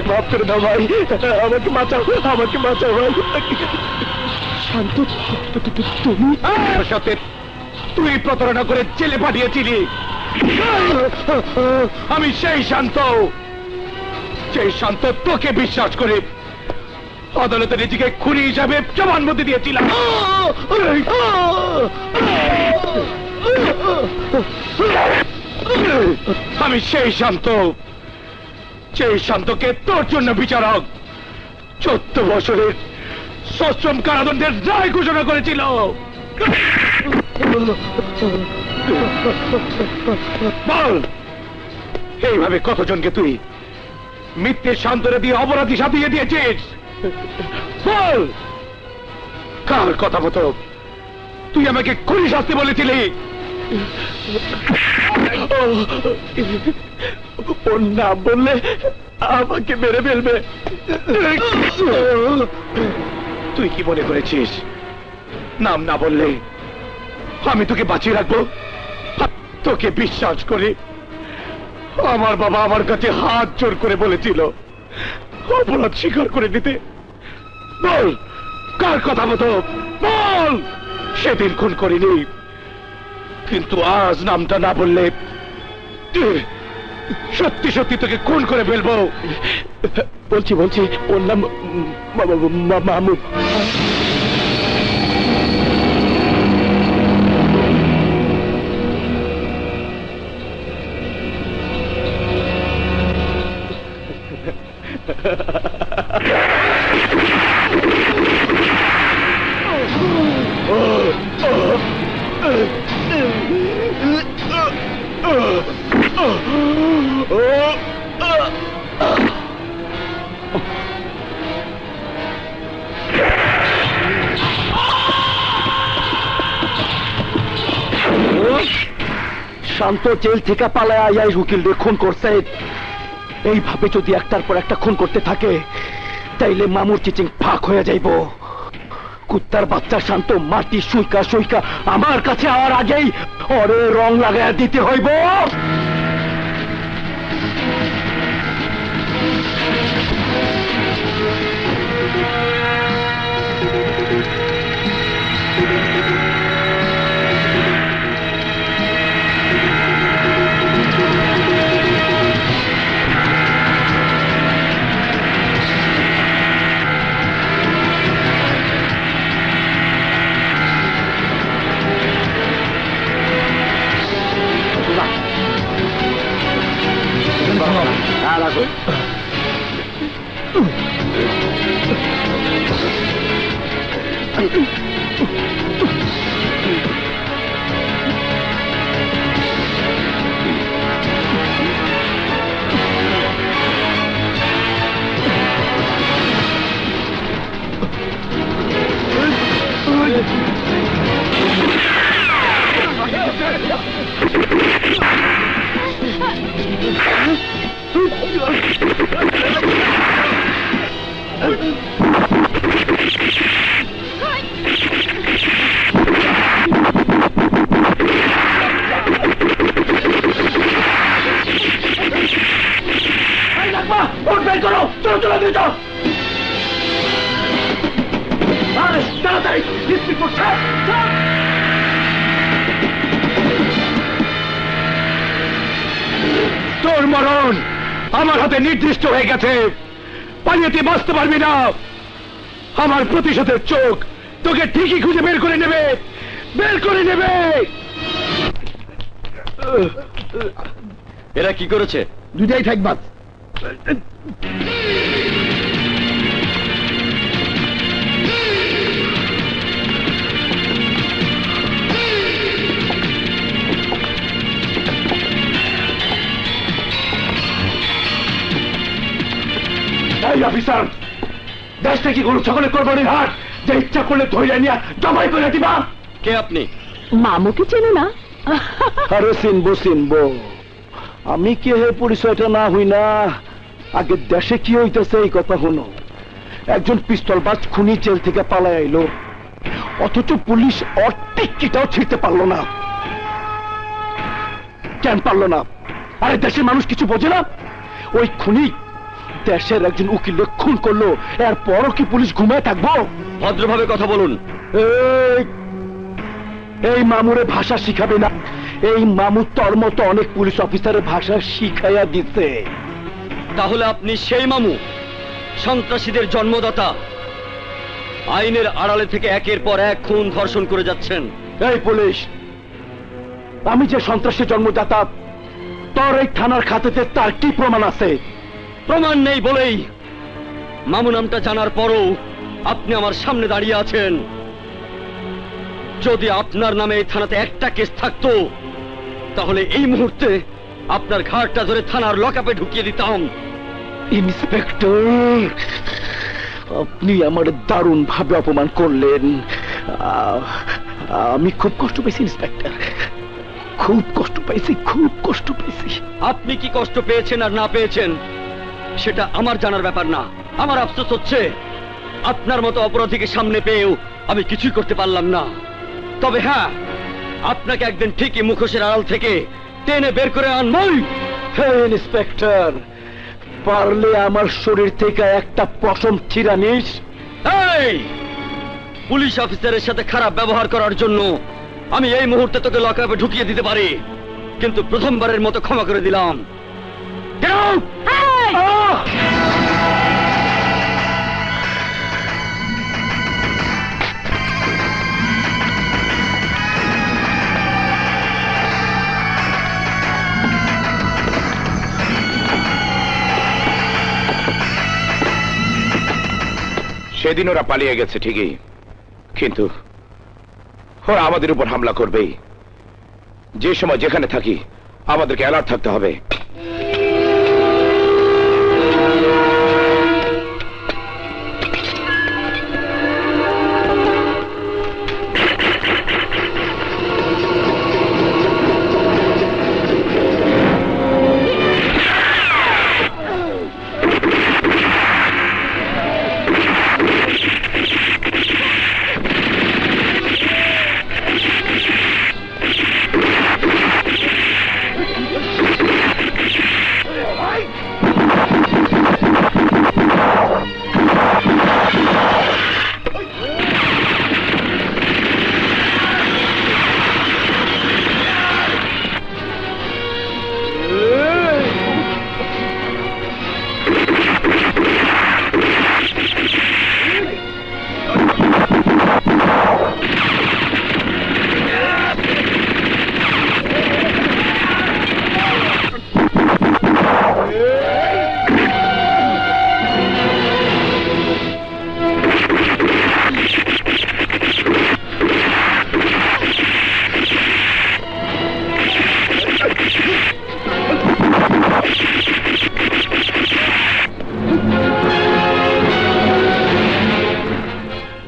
মাফ করে দাও ভাই, আমাকে বাঁচাও, আমাকে বাঁচাও ভাই। শান্ত, তুমি সাথে তুই প্রতারণা করে জেলে পাঠিয়েছিলি। আমি সেই শান্ত, সেই শান্ত তোকে বিশ্বাস করে আদালতে নিজেকে খুনি হিসাবে জবানবন্দি দিয়েছিলাম। আমি সেই শান্ত, সেই শান্তকে তোর জন্য বিচারক 14 বছরের সশ্রম কারাদণ্ডের রায় ঘোষণা করেছিল। বল, এইভাবে কতজনকে তুই মিথ্যে শান্তরে দিয়ে অপরাধী সাজিয়ে দিয়েছিস? বল, কার কথা মতো তুই আমাকে খুনি শাস্তি বলেছিলি? ওর নাম বললে আমাকে মেরে ফেলবে। তুই কি মনে করেছিস নাম না বললে আমি তোকে বাঁচিয়ে রাখবো? তোকে বিশ্বাস করে আমার বাবা আমার কাছে হাত জোর করে বলেছিল অপরাধ স্বীকার করে দিতে। বল, কার কথা মতো বল। সেদিন খুন করিনি, কিন্তু আজ নামটা না বললে সত্যি সত্যি তোকে খুন করে ফেলবো। বলছি বলছি, ওর নাম মাহমুদ। শান্ত জেল থেকে পালায় আয়াই উকিলদের খুন করছে। এইভাবে যদি একটার পর একটা খুন করতে থাকে তাইলে মামুর চিচিং ফাঁক হয়ে যাইব। কুত্তার বাচ্চা শান্ত মাটি সুইকা সুইকা আমার কাছে আওয়ার আগেই ওরে রং লাগাইয়া দিতে হইব। তোর মরণ আমার হাতে নির্দিষ্ট হয়ে গেছে, পালিয়ে তুই বাঁচতে পারবি না। আমার প্রতিশোধের চোখ তোকে ঠিকই খুঁজে বের করে নেবে, বের করে নেবে। এরা কি করেছে? দুটাই থাকবা। এই অফিসার, দেশটা কি গরু ছাগলের কোরবানির হাট যে ইচ্ছা করলে ধরে নিয়ে জবাই করে দিবা? কে আপনি? মামুকে চেনো না? আরে চিনবো চিনবো, আমি কে হে পরিচয়টা না হই না। আগে দেশে কি হইতেছে এই কথা হলো। একজন পিস্তলবাজ খুনি জেল থেকে পালায় আইলো, অথচ পুলিশ ওর টিক্কিটাও ছিঁড়তে পারলো না। কেন পারলো না? আরে দেশের মানুষ কিছু বোঝে না? ওই খুনি দেশের একজন উকিল খুন করলো, এরপরও কি পুলিশ ঘুমায় থাকবো? ভদ্রভাবে কথা বলুন। এই মামুরে ভাষা শিখাবে না। এই মামু তোর মতো অনেক পুলিশ অফিসারের ভাষা শিখাইয়া দিচ্ছে। তাহলে আপনি সেই মামু, সন্ত্রাসীদের জন্মদাতা, আইনের আড়ালে থেকে একের পর এক খুন ধর্ষণ করে যাচ্ছেন। এই পুলিশ, আমি যে সন্ত্রাসের জন্মদাতা, তোর এই থানার খাতেতে তার কি প্রমাণ আছে? প্রমাণ নেই বলেই মামু নামটা জানার পরও আপনি আমার সামনে দাঁড়িয়ে আছেন। যদি আপনার নামে এই থানাতে একটা কেস থাকতো, তাহলে এই মুহূর্তে আপনার ঘাড়টা ধরে থানার লকআপে ঢুকিয়ে দিতাম। ইন্সপেক্টর, আপনি আমার দারুণ ভাবে অপমান করলেন। আমি খুব কষ্ট পেয়েছি ইন্সপেক্টর, খুব কষ্ট পেয়েছি, খুব কষ্ট পেয়েছি। আপনি কি কষ্ট পেয়েছেন আর না পেয়েছেন সেটা আমার জানার ব্যাপার না। আমার আফসোস হচ্ছে আপনার মতো অপরাধীকে সামনে পেয়েও আমি কিছুই করতে পারলাম না। তবে হ্যাঁ, আপনাকে একদিন ঠিকই মুখোশের আড়াল থেকে টেনে বের করে আনবই। হে ইন্সপেক্টর, পারলে আমার শরীর থেকে একটা পশম ছিঁড়া নিস। এই পুলিশ অফিসারের সাথে খারাপ ব্যবহার করার জন্য আমি এই মুহূর্তে তোকে লকআপে ঢুকিয়ে দিতে পারি, কিন্তু প্রথমবারের মতো ক্ষমা করে দিলাম। Get out! সেদিন ওরা পালিয়ে গেছে ঠিকই, কিন্তু ওরা আমাদের উপর হামলা করবেই। যে সময় যেখানে থাকি আমাদেরকে অ্যালার্ট থাকতে হবে।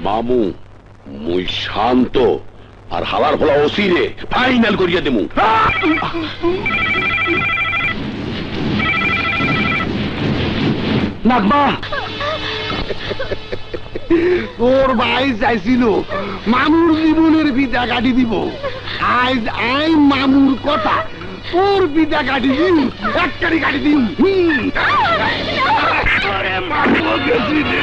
মামু, মুই শান্ত আর হালার ফলা ওসিরে ফাইনাল করিয়া দেমু। নাগমা, তোর ভাই চাইছিল মামুর জীবনের বিদা কাটি দিব, আজ আই মামুর কথা তোর বিদা কাটি দিম, একটারি কাটি দিম। মামু গেছি রে।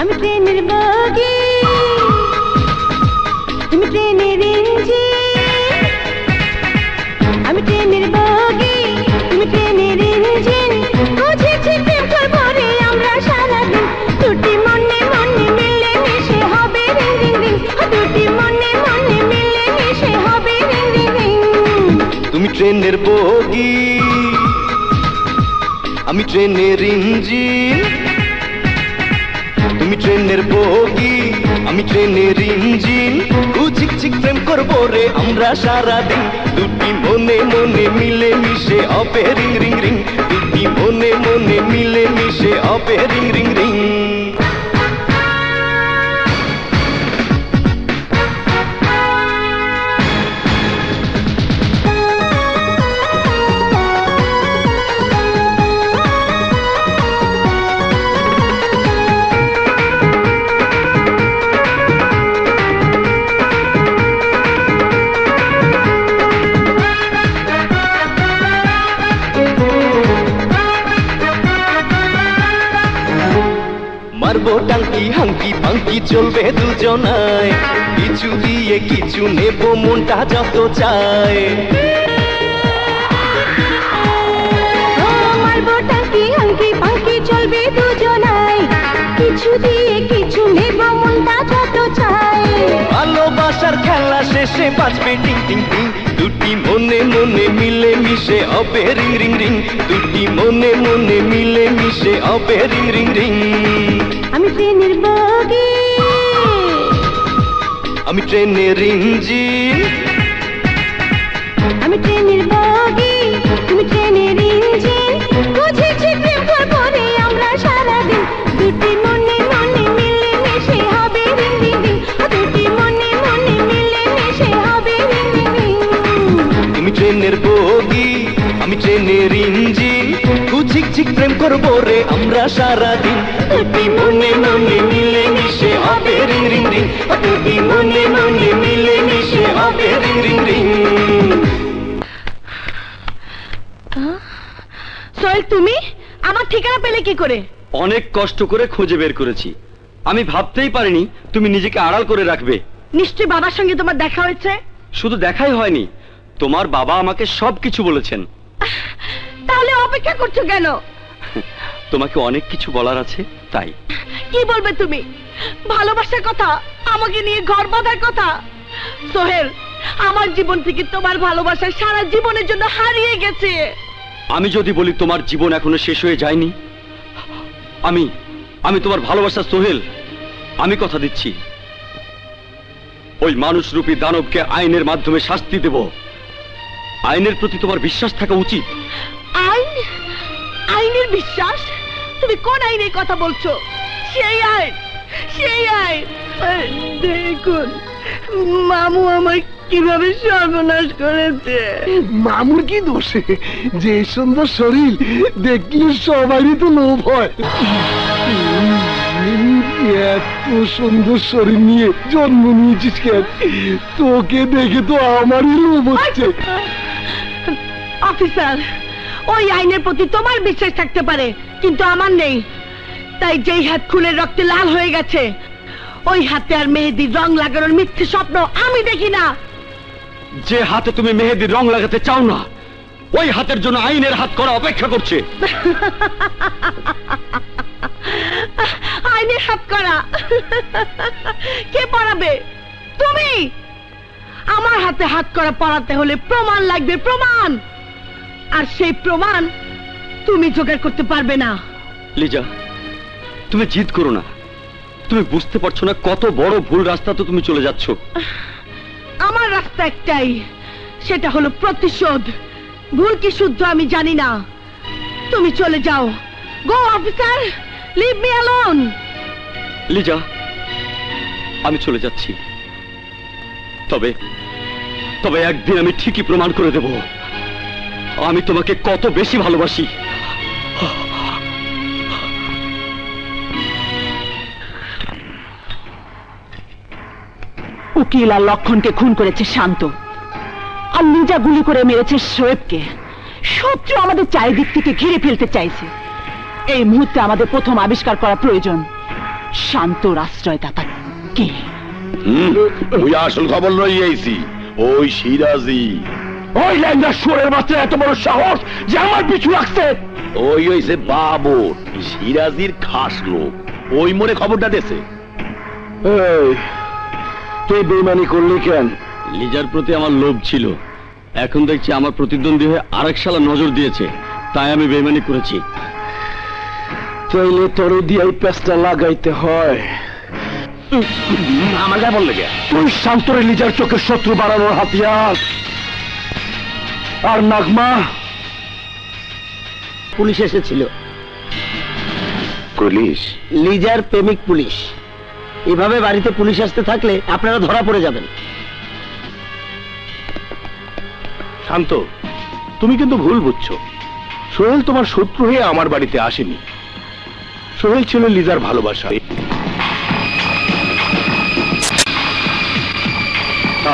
আমি ট্রেনের বগি, তুমি ট্রেনের ইঞ্জিন। আমি ট্রেনের বগি, তুমি ট্রেনের ইঞ্জিন। বুঝেছি প্রেম করবো রে আমরা সারাদিন। দুটি মনে মনে মিলে মিশে হবে রিং রিং রিং। দুটি মনে মনে মিলে মিশে হবে রিং রিং রিং। তুমি ট্রেনের বগি, আমি ট্রেনের ইঞ্জিন। তুমি ট্রেনের বগি, আমি ট্রেনের ইঞ্জিন। ঝিক ঝিক প্রেম করবো রে আমরা সারাদিন। দুটি মনে মনে মিলে মিশে হবে রিং রিং রিং। দুটি মনে মনে মিলে মিশে হবে রিং রিং রিং। মারবো টাঙ্কি হাঙ্কি পাঙ্কি চলবে দুজনায়। কিছু দিয়ে কিছু নেব মনটা যত চায়। মারবো টাঙ্কি হাঙ্কি পাঙ্কি চলবে দুজনায়। কিছু দিয়ে কিছু নেব মনটা যত চায়। ভালোবাসার খেলা শেষে বাজবে টিং টিং টিং। দুটি মনে মনে মিলে মিশে হবে রিং রিং রিং। দুটি মনে মনে মিলে মিশে হবে রিং রিং রিং। আমি ট্রেনের বগি, আমি ট্রেনের ইঞ্জিন। আমি ট্রেনের বগি, তুমি ট্রেনের ইঞ্জিন। বুঝেছি প্রেম করবো রে আমরা সারাদিন। দুটি মনে মনে মিলে মিশে হবে রিং রিং রিং। দুটি মনে মনে মিলে মিশে হবে রিং রিং রিং। তুমি ট্রেনের বগি, আমি ট্রেনের ইঞ্জিন। ঝিক ঝিক প্রেম করবো রে আমরা সারাদিন। দুটি মনে মনে মিলে মিশে হবে রিং রিং রিং। দুটি মনে মনে মিলে মিশে হবে রিং রিং রিং। সোহেল, তুমি আমার ঠিকানা পেলে কি করে? অনেক কষ্ট করে খুঁজে বের করেছি। আমি ভাবতেই পারিনি তুমি নিজেকে আড়াল করে রাখবে। নিশ্চয়ই বাবার সঙ্গে তোমার দেখা হয়েছে। শুধু দেখাই হয়নি, তোমার বাবা আমাকে সবকিছু বলেছেন। তাহলে অপেক্ষা করছো কেন? তোমাকে অনেক কিছু বলার আছে তাই। কি বলবে তুমি? ভালোবাসার কথা, আমাকে নিয়ে ঘর বাঁধার কথা। সোহেল, আমার জীবন থেকে তোমার ভালোবাসা সারা জীবনের জন্য হারিয়ে গেছে। আমি যদি বলি তোমার জীবন এখনো শেষ হয়ে যায়নি, আমি তোমার ভালোবাসা সোহেল, আমি কথা দিচ্ছি ওই মানুষরূপী দানবকে আইনের মাধ্যমে শাস্তি দেব। আইনের প্রতি তোমার বিশ্বাস থাকা উচিত। আইন? আইনের বিশ্বাস? তুমি কোন আইনের কথা বলছো? সেই আইন, সেই আইন। দেখুন মামু আমার কিভাবে সর্বনাশ করেছে। মামুর কি দোষে? যে সুন্দর শরীর দেখলে সবারই তো লোভ হয়। এত সুন্দর শরীর নিয়ে জন্ম নিয়েছিস কেন? তোকে দেখে তো আমারই লোভ হচ্ছে। অফিসার, ওই আইনের প্রতি তোমার বিশ্বাস থাকতে পারে, কিন্তু আমার নেই। তাই যেই হাত খুনের রক্তে লাল হয়ে গেছে, ওই হাতে আর মেহেদির রং লাগানোর মিথ্যে স্বপ্ন আমি দেখি না। যে হাতে তুমি মেহেদির রং লাগাতে চাও না, ওই হাতের জন্য আইনের হাত করা অপেক্ষা করছে। আইনের হাত করা কে পড়াবে? তুমি। আমার হাতে হাত করা পড়াতে হলে প্রমাণ লাগবে, প্রমাণ। আর সেই প্রমাণ তুমি জোগাড় করতে পারবে না। লিজা, তুমি জিদ করো না। তুমি বুঝতে পারছো না কত বড় ভুল রাস্তা তো তুমি চলে যাচ্ছ। আমার রাস্তা একটাই, সেটা হলো প্রতিশোধ। ভুল কি শুদ্ধ আমি জানি না। তুমি চলে যাও। Go officer, leave me alone. Liza, আমি চলে যাচ্ছি, তবে তবে একদিন আমি ঠিকই প্রমাণ করে দেব আমি তোমাকে কত বেশি ভালোবাসি। উকিল আর লক্ষণকে খুন করেছে শান্ত, আর লিজা গুলি করে মেরেছে শোয়েবকে। শত্রু আমাদের চারিদিক থেকে ঘিরে ফেলতে চাইছে। এই মুহূর্তে আমাদের প্রথম আবিষ্কার করা প্রয়োজন শান্তর আশ্রয়দাতা কে। ওই আসল খবর লই আইছি, ওই সিরাজি। ওই ল্যাংড়া শুয়োরের বাচ্চা এত বড় সাহস যে আমার পিছু রাখছে। ওই হইছে বাবর, সিরাজির খাস লোক। ওই মোরে খবরটা দেছে। তুই বেইমানি করলি কেন? লিজার প্রতি আমার লোভ ছিল, এখন দেখছি আমার প্রতিদ্বন্দ্বী হয়ে আরেক শালা নজর দিয়েছে, তাই আমি বেইমানি করেছি। তাইলে তোরে দিয়ে এই পেঁচটা লাগাইতে হয়। আমার গায়ে বললে কে? তুই শান্তরে লিজার চোখে শত্রু বাড়ানোর হাতিয়ার। আর নাগমা? পুলিশ এসেছিল। পুলিশ? লিজার প্রেমিক পুলিশ। এভাবে বাড়িতে পুলিশ আসতে থাকলে আপনারা ধরা পড়ে যাবেন। শান্ত, তুমি কিন্তু ভুল বুঝছো। সোহেল তোমার শত্রু হয়ে আমার বাড়িতে আসেনি। সোহেল ছিল লিজার ভালোবাসা।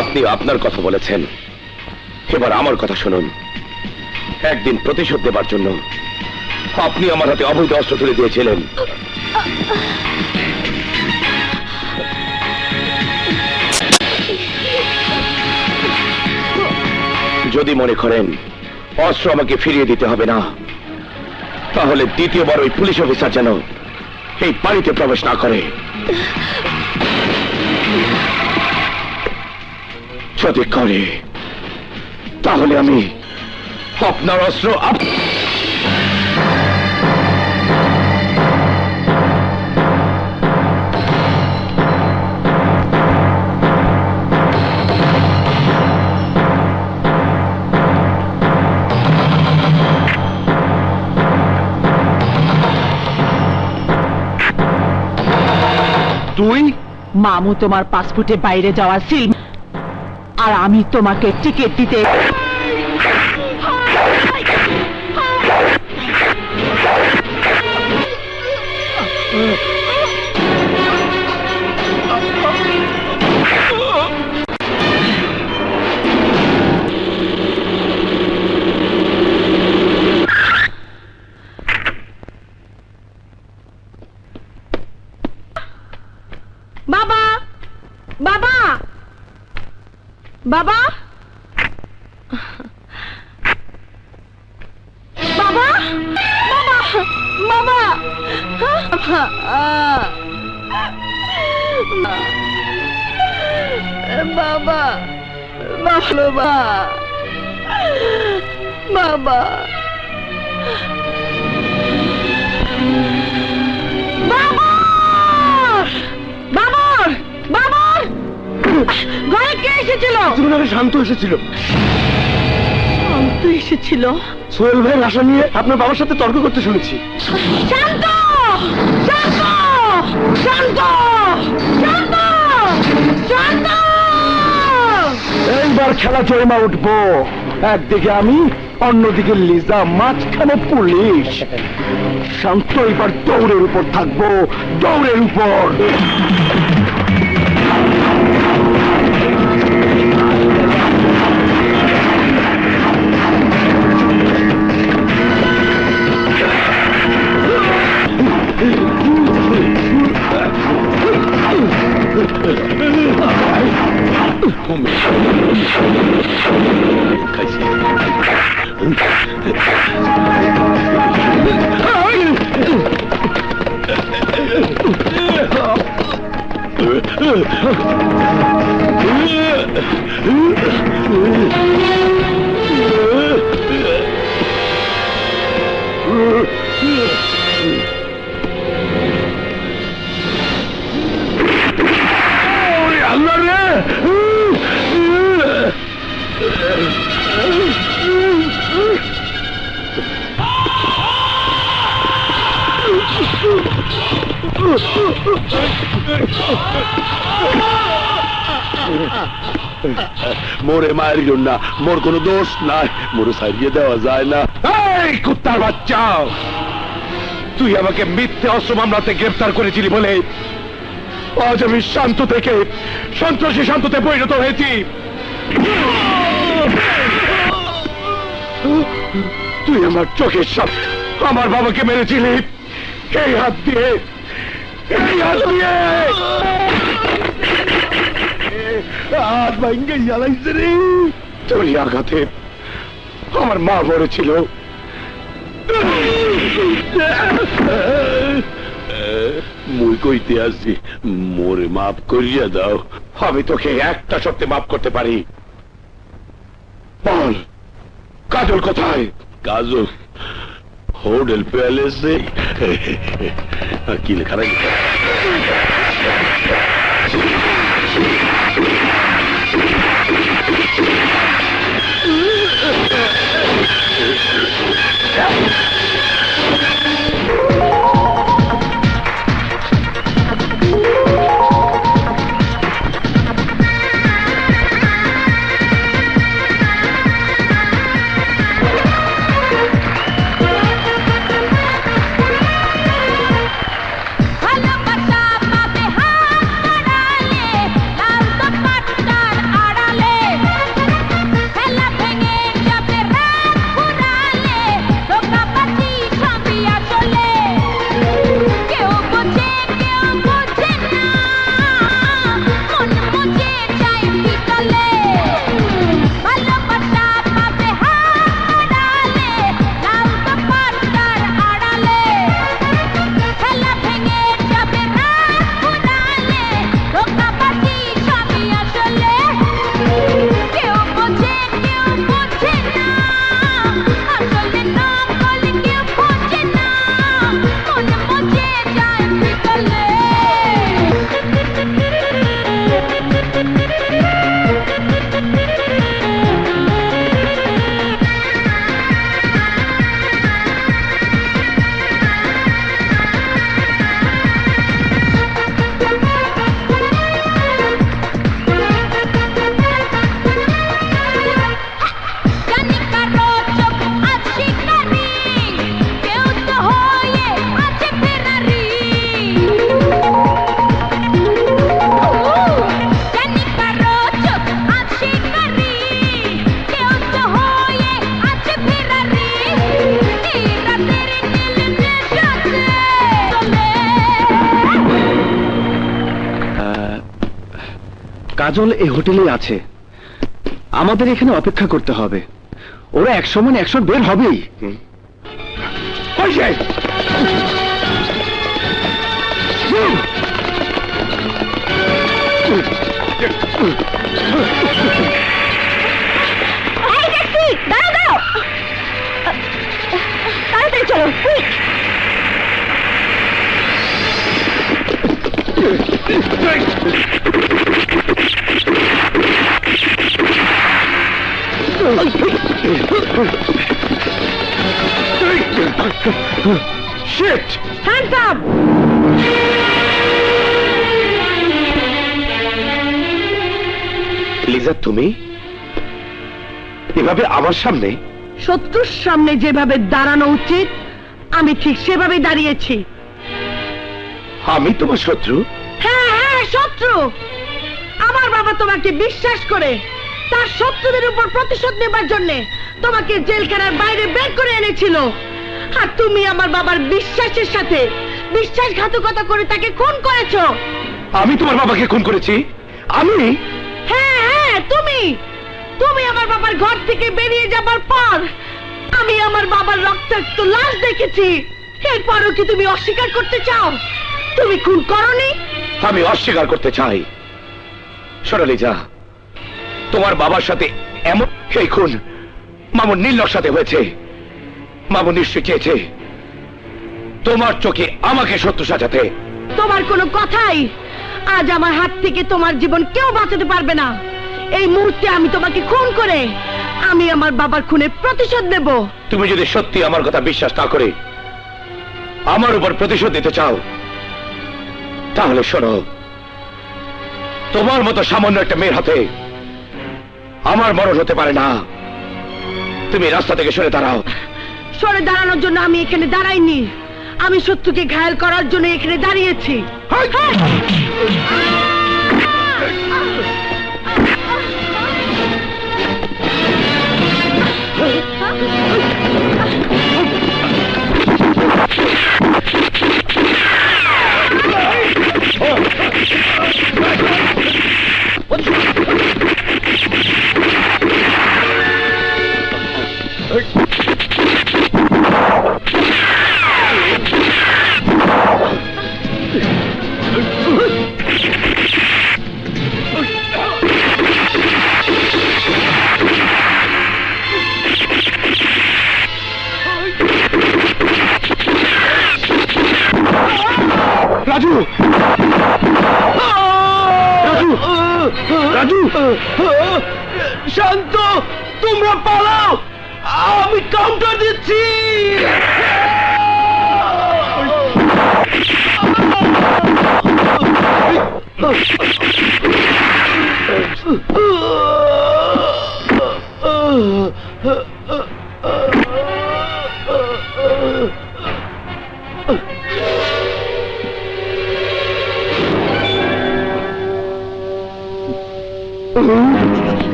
আপনি আপনার কথা বলেছেন, এবার আমার কথা শুনুন। একদিন প্রতিশোধ দেবার জন্য আপনি আমার হাতে অবৈধ অস্ত্র তুলে দিয়েছিলেন। যদি মনে করেন অস্ত্র আমাকে ফিরিয়ে দিতে হবে না, তাহলে দ্বিতীয়বার ওই পুলিশ অফিসার যেন এই বাড়িতে প্রবেশ না করে। যদি করে তাহলে আমি আপনার অস্ত্র তুই মামু তোমার পাসপোর্টে বাইরে যাওয়া সিল, আর আমি তোমাকে টিকিট দিতে। বাবা, বাবা, বাবা, বাবা, বাবা, বাবা, বাবা, বাবা, বাবর, বাবর, ঘরে কে এসেছিল? শান্ত এসেছিল। শান্ত এসেছিল? সোহেল ভাইয়ের আশা নিয়ে আপনার বাবার সাথে তর্ক করতে শুনেছি। শান্ত, শান্ত, শান্ত, শান্ত, শান্ত। এইবার খেলা জয়মা উঠবো। একদিকে আমি, অন্যদিকে লিজা, মাঝখানে পুলিশ। শান্ত এবার দৌড়ের উপর থাকবো, দৌড়ের উপর। আল্লাহ রে! মোরে মারিল না, মোর কোনো দোষ নাই, মোরে সারিয়ে দেওয়া যায় না। এই কুত্তার বাচ্চা, তুই আমাকে মিথ্যে অস্ত্র মামলাতে গ্রেফতার করেছিলি বলে আজ আমি শান্ত থেকে সন্ত্রাসী শান্ততে পরিণত হয়েছি। তুই আমার চোখের সামনে আমার বাবাকে মেরেছিলি এই হাত দিয়ে, এই হাত দিয়ে। হাত ভাঙ্গে জ্বালাইছে রে। তোর আঘাতে আমার মা মরেছিল। মুই কইতে আসছি, মোরে মাফ করিয়া দাও। আমি তোকে একটা শর্তে মাফ করতে পারি। বল, কাজল কোথায়? কাজল হোটেল প্যালেসে। কি লেখা রাখি? কাজল এই হোটেলে আছে, আমাদের এখানে অপেক্ষা করতে হবে। ওরা 100 মানে 100 বের হবেই। তাড়াতাড়ি চলো, quick. Shit! Hands up! Liza, তুমি এভাবে আমার সামনে? শত্রুর সামনে যেভাবে দাঁড়ানো উচিত আমি ঠিক সেভাবে দাঁড়িয়েছি। আমি তোমার শত্রু? হ্যাঁ হ্যাঁ, শত্রু। আমার বাবা তোমাকে বিশ্বাস করে তার শত্রুদের উপর প্রতিশোধ নেবার জন্য তোমাকে জেলখানার বাইরে বের করে এনেছিল, আর তুমি আমার বাবার বিশ্বাসের সাথে বিশ্বাসঘাতকতা করে তাকে খুন করেছো। আমি তোমার বাবাকে খুন করেছি? আমি? হ্যাঁ হ্যাঁ, তুমি তুমি আমার বাবার ঘর থেকে বেরিয়ে যাবার পর আমি আমার বাবার রক্তাক্ত লাশ দেখেছি। এরপরও কি তুমি অস্বীকার করতে চাও তুমি খুন করনি? আমি অস্বীকার করতে চাই। শোনো লিজা, তোমার বাবার সাথে এমন এই খুন মামুন নীলর সাথে হয়েছে। মামুন নিশ্চয় চেয়েছে তোমার চোখে আমাকে সত্য সাজাতে। তোমার কোনো কথাই আজ আমার হাত থেকে তোমার জীবন কেউ বাঁচাতে পারবে না। এই মুহূর্তে আমি তোমাকে খুন করে আমি আমার বাবার খুনের প্রতিশোধ নেব। তুমি যদি সত্যি আমার কথা বিশ্বাস না করে আমার উপর প্রতিশোধ দিতে চাও, তাহলে শোনো, তোমার মতো সামান্য একটা মেয়ের হাতে আমার মরণ হতে পারে না। তুমি রাস্তা থেকে সরে দাঁড়াও। সরে দাঁড়ানোর জন্য আমি এখানে দাঁড়াইনি, আমি শত্রুকে ঘায়েল করার জন্য এখানে দাঁড়িয়েছি। রাজু, রাজু, রাজু, শান্ত, তোমরা পালাও, আমি কাউন্টার দিচ্ছি।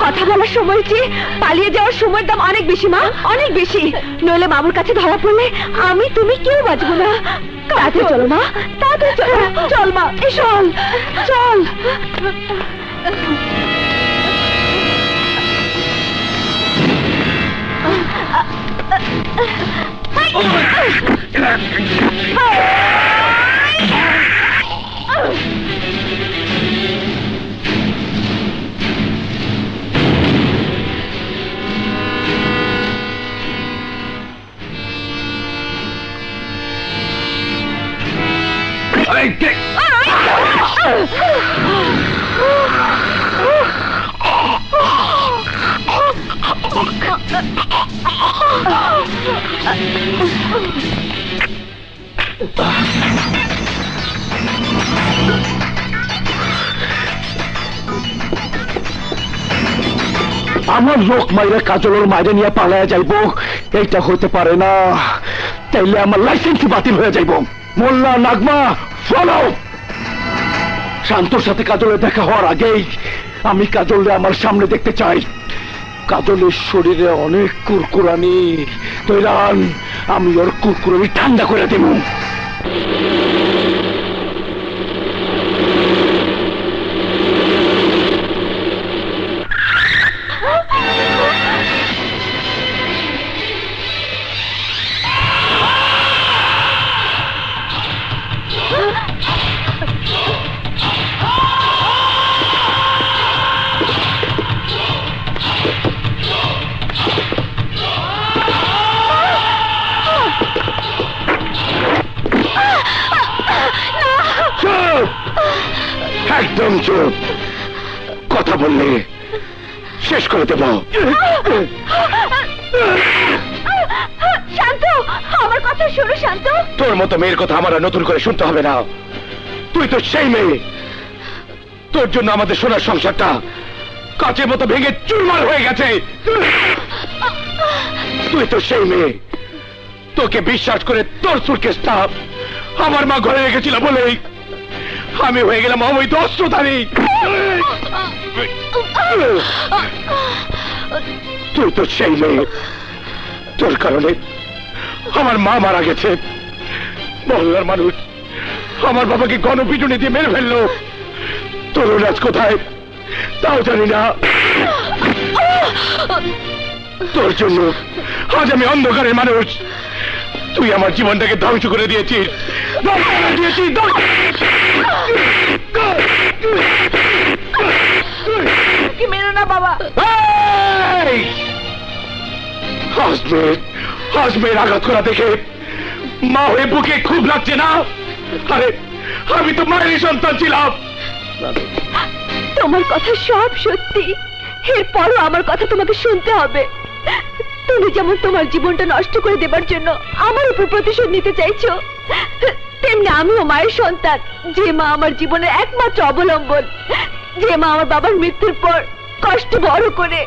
কথা বলার সময় চেয়ে পালিয়ে যাওয়ার সময়ের দাম অনেক বেশি মা, অনেক বেশি। নইলে বাবুর কাছে ধরা পড়লে আমি তুমি কেউ বাঁচবো না। তাড়াতাড়ি চলো মা, তাড়াতাড়ি চলো। চল মা, চল চল। আমার লোক মাইরে কাজলের মাইরে নিয়ে পালায়া যাইব, এইটা হইতে পারে না। তাইলে আমার লাইসেন্সই বাতিল হয়ে যাইব। মোল্লা, নাগমা, ফলো। শান্তর সাথে কাজলের দেখা হওয়ার আগেই আমি কাজলকে আমার সামনে দেখতে চাই। কাজলের শরীরে অনেক কুরকুরানি, তৈরান, আমি ওর কুরকুরানি ঠান্ডা করে দেব। একদম চুপ, কথা বললে শেষ করে দেব। শান্ত, আমার কথা শোনো শান্ত। তোর মতো মেয়ের কথা আমার আর নতুন করে শুনতে হবে না। তুই তো সেই মেয়ে, তোর জন্য আমাদের সোনার সংসারটা কাচের মতো ভেঙে চুরমার হয়ে গেছে। তুই তো সেই মেয়ে তোকে বিশ্বাস করে তোর সুটকেসটা আমার মা ঘরে রেখেছিল বলেই আমি হয়ে গেলাম অবৈধ অস্ত্রধারী। তুই তো সেই মেয়ে, তোর কারণে আমার মা মারা গেছে। মহল্লার মানুষ আমার বাবাকে গণপিটুনি দিয়ে মেরে ফেললো। তোর রাজ কোথায় তাও জানি না। তোর জন্য আজ আমি অন্ধকারের মানুষ। তুই আমার জীবনটাকে ধ্বংস করে দিয়েছিস। কি মেরো না বাবা। হাসমের আঘাত করা দেখে মা হয়ে বুকে খুব লাগছে না? আরে আমি তো মায়েরই সন্তান ছিলাম। তোমার কথা সব সত্যি, এরপরও আমার কথা তোমাকে শুনতে হবে। তুমি যেমন তোমার জীবনটা নষ্ট করে দেবার জন্য আমার উপর প্রতিশোধ নিতে চাইছো, তেমনি আমিও মায়ের সন্তান, যে মা আমার জীবনের একমাত্র অবলম্বন, যে মা আমার বাবার মৃত্যুর পর কষ্ট বড় করে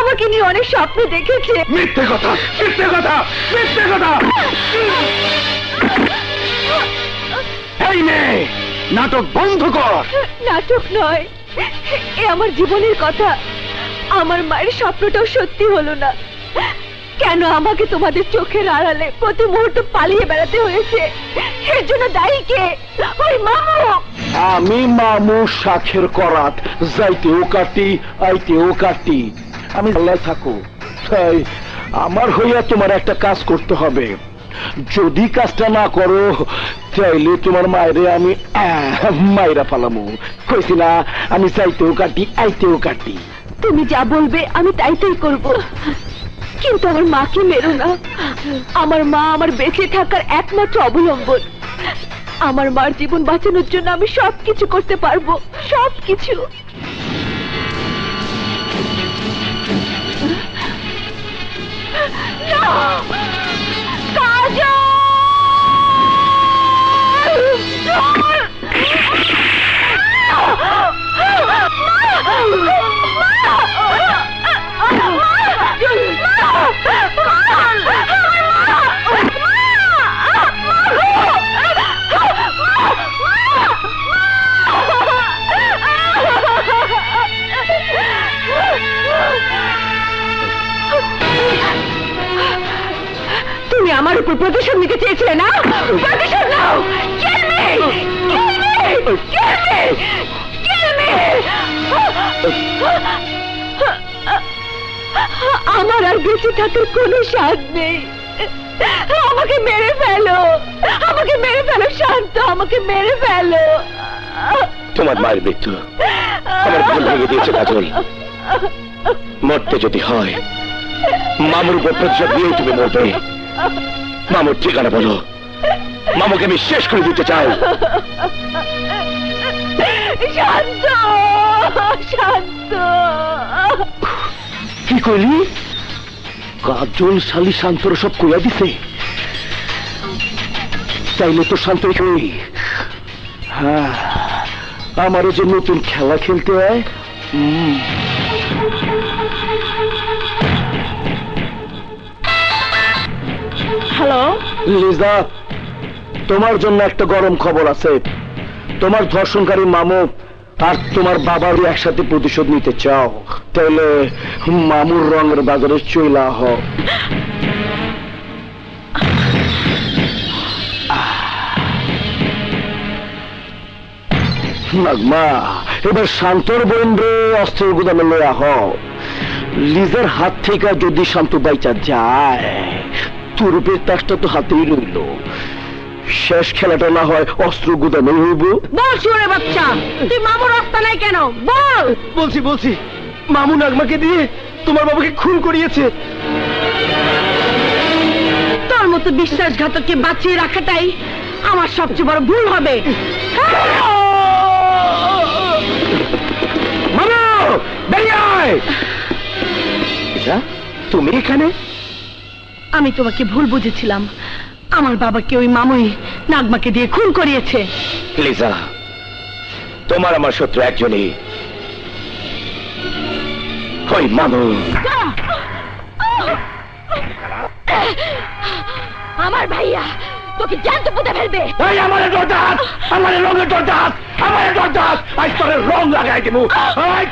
আমাকে নিয়ে অনেক স্বপ্ন দেখেছে। মিথ্যে কথা, মিথ্যে কথা, মিথ্যে কথা। এই মেয়ে, নাটক বন্ধ কর। নাটক নয়, এ আমার জীবনের কথা। আমার মায়ের স্বপ্নটাও সত্যি হলো না। কেন আমাকে তোমাদের চোখের আড়ালে প্রতি মুহূর্ত পালিয়ে বেড়াতে হয়েছে? এর জন্য দায়ী কে? ওই মামু। আমি মামু শাখের করাত, যাইতেও কাটি আইতেও কাটি। আমি আল্লাহ থাকো, তাই আমার হইয়া তোমার একটা কাজ করতে হবে। যদি কাজটা না করো তাইলে তোমার মায়েরে আমি মায়েরা পালামু। কইছি না আমি যাইতেও কাটি আইতেও কাটি। তুমি যা বলবে আমি তাইতেই করব, কিন্তু আমার মাকে মেরো না। আমার মা আমার বেঁচে থাকার একমাত্র অবলম্বন। আমার মার জীবন বাঁচানোর জন্য আমি সবকিছু করতে পারবো, সবকিছু। তুমি আমার উপর প্রতিশোধ নিতে চেয়েছিলে না? প্রতিশোধ নাও। Kill me! Kill me! Kill me! Kill me! আমার আর বেঁচে থাকার কোনো স্বাদ নেই। আমাকে মেরে ফেলো, আমাকে মেরে ফেলো শান্ত, আমাকে মেরে ফেলো। তোমার মায়ের মৃত্যু আমার ভুল ভেঙে দিয়েছে কাজল। মরতে যদি হয় মামুর উপর প্রতিশোধ নিয়েই তুমি মরবে। মামুর ঠিকানা বলো, মামুকে আমি শেষ করে দিতে চাই। শান্ত, শান্ত। কি কইলি? কাজল শালি শান্তর সব কইয়া দিছে? তাইলে তো শান্ত কই। হ্যাঁ, আমারও যে নতুন খেলা খেলতে হয়। হ্যালো লিজা, তোমার জন্য একটা গরম খবর আছে। তোমার ধর্ষণকারী মামু আর তোমার বাবার একসাথে প্রতিশোধ নিতে চাও, তাহলে মামুর রঙের বাজারে চইলা হও। নাগমা, এবার শান্তর বোনরে অস্ত্রের গুদামে লইয়া হও। লিজার হাত থেকে যদি শান্ত বাইচা যায়, তুরুপের তাসটা তো হাতেই রইল। শেষ খেলাটা না হয় অস্ত্র গুদামে হইব। বল শুয়োরের বাচ্চা, তুই মামুর রাস্তা নাই কেন? বল। বলছি মামু নাগমাকে দিয়ে তোমার বাবাকে খুন করিয়েছে। তোর মতো বিশ্বাসঘাতককে বাঁচিয়ে রাখাটাই আমার সবচেয়ে বড় ভুল হবে। মামু বেরিয়ে আয়। তুমি এখানে? আমি তোমাকে ভুল বুঝেছিলাম। আমার বাবাকে ওই মামুই নাগমাকে দিয়ে খুন করিয়েছে। লিজা, তোমার আমার শত্রু একজনই, ওই মামু। আমার ভাইয়া তোকে জ্যান্ত পুঁতে ফেলবে। এই আমারে দরদাস, আমারে রঙের দরদাস, আমারে দরদাস, আজ তোরে রং লাগাই দেবো। এই!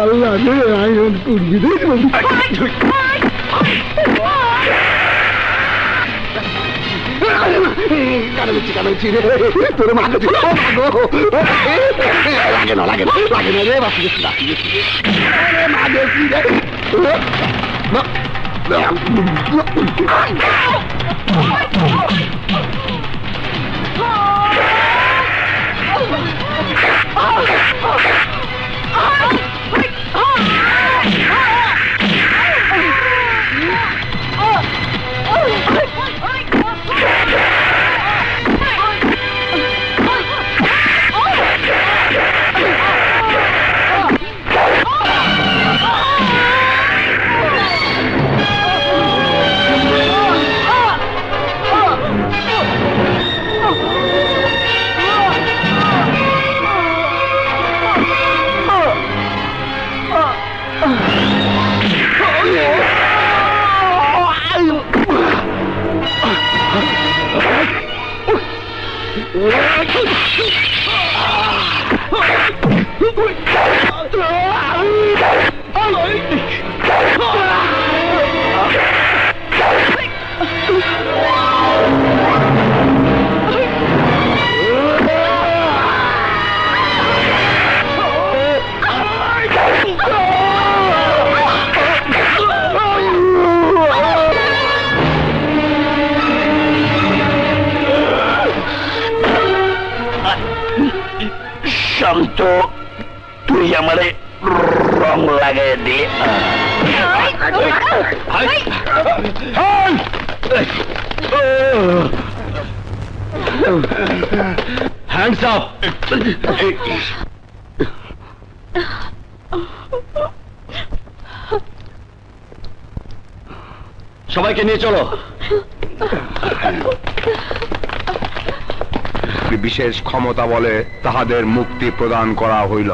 আল্লাহ রে আয়ন করবি রে তোর মা লাগে না লাগে না লাগে না রে বাপি মা গেছি রে তো তুই আমারে রং লাগাই দে। Hands up. সবাইকে নিয়ে চলো। বিশেষ ক্ষমতা বলে তাহাদের মুক্তি প্রদান করা হইল।